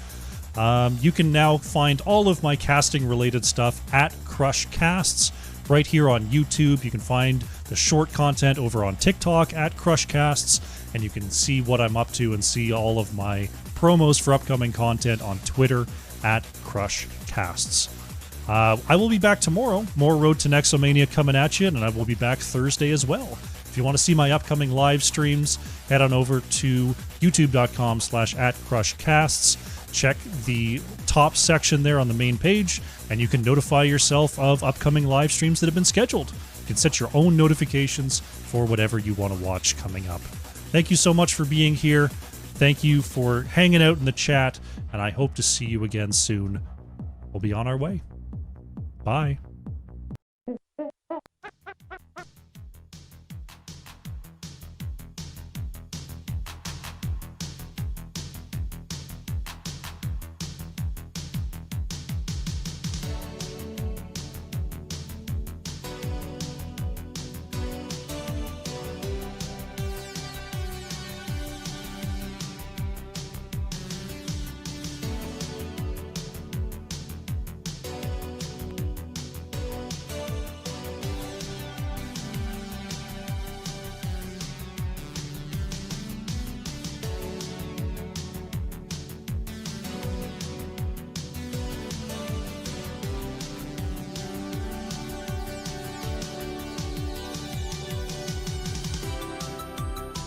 You can now find all of my casting-related stuff at Crush Casts right here on YouTube. You can find the short content over on TikTok at Crush Casts, and you can see what I'm up to and see all of my promos for upcoming content on Twitter at Crush Casts. I will be back tomorrow. More Road to Nexomania coming at you, and I will be back Thursday as well. If you want to see my upcoming live streams, head on over to youtube.com/@crushcasts. Check the top section there on the main page, and you can notify yourself of upcoming live streams that have been scheduled. You can set your own notifications for whatever you want to watch coming up. Thank you so much for being here. Thank you for hanging out in the chat, and I hope to see you again soon. We'll be on our way. Bye.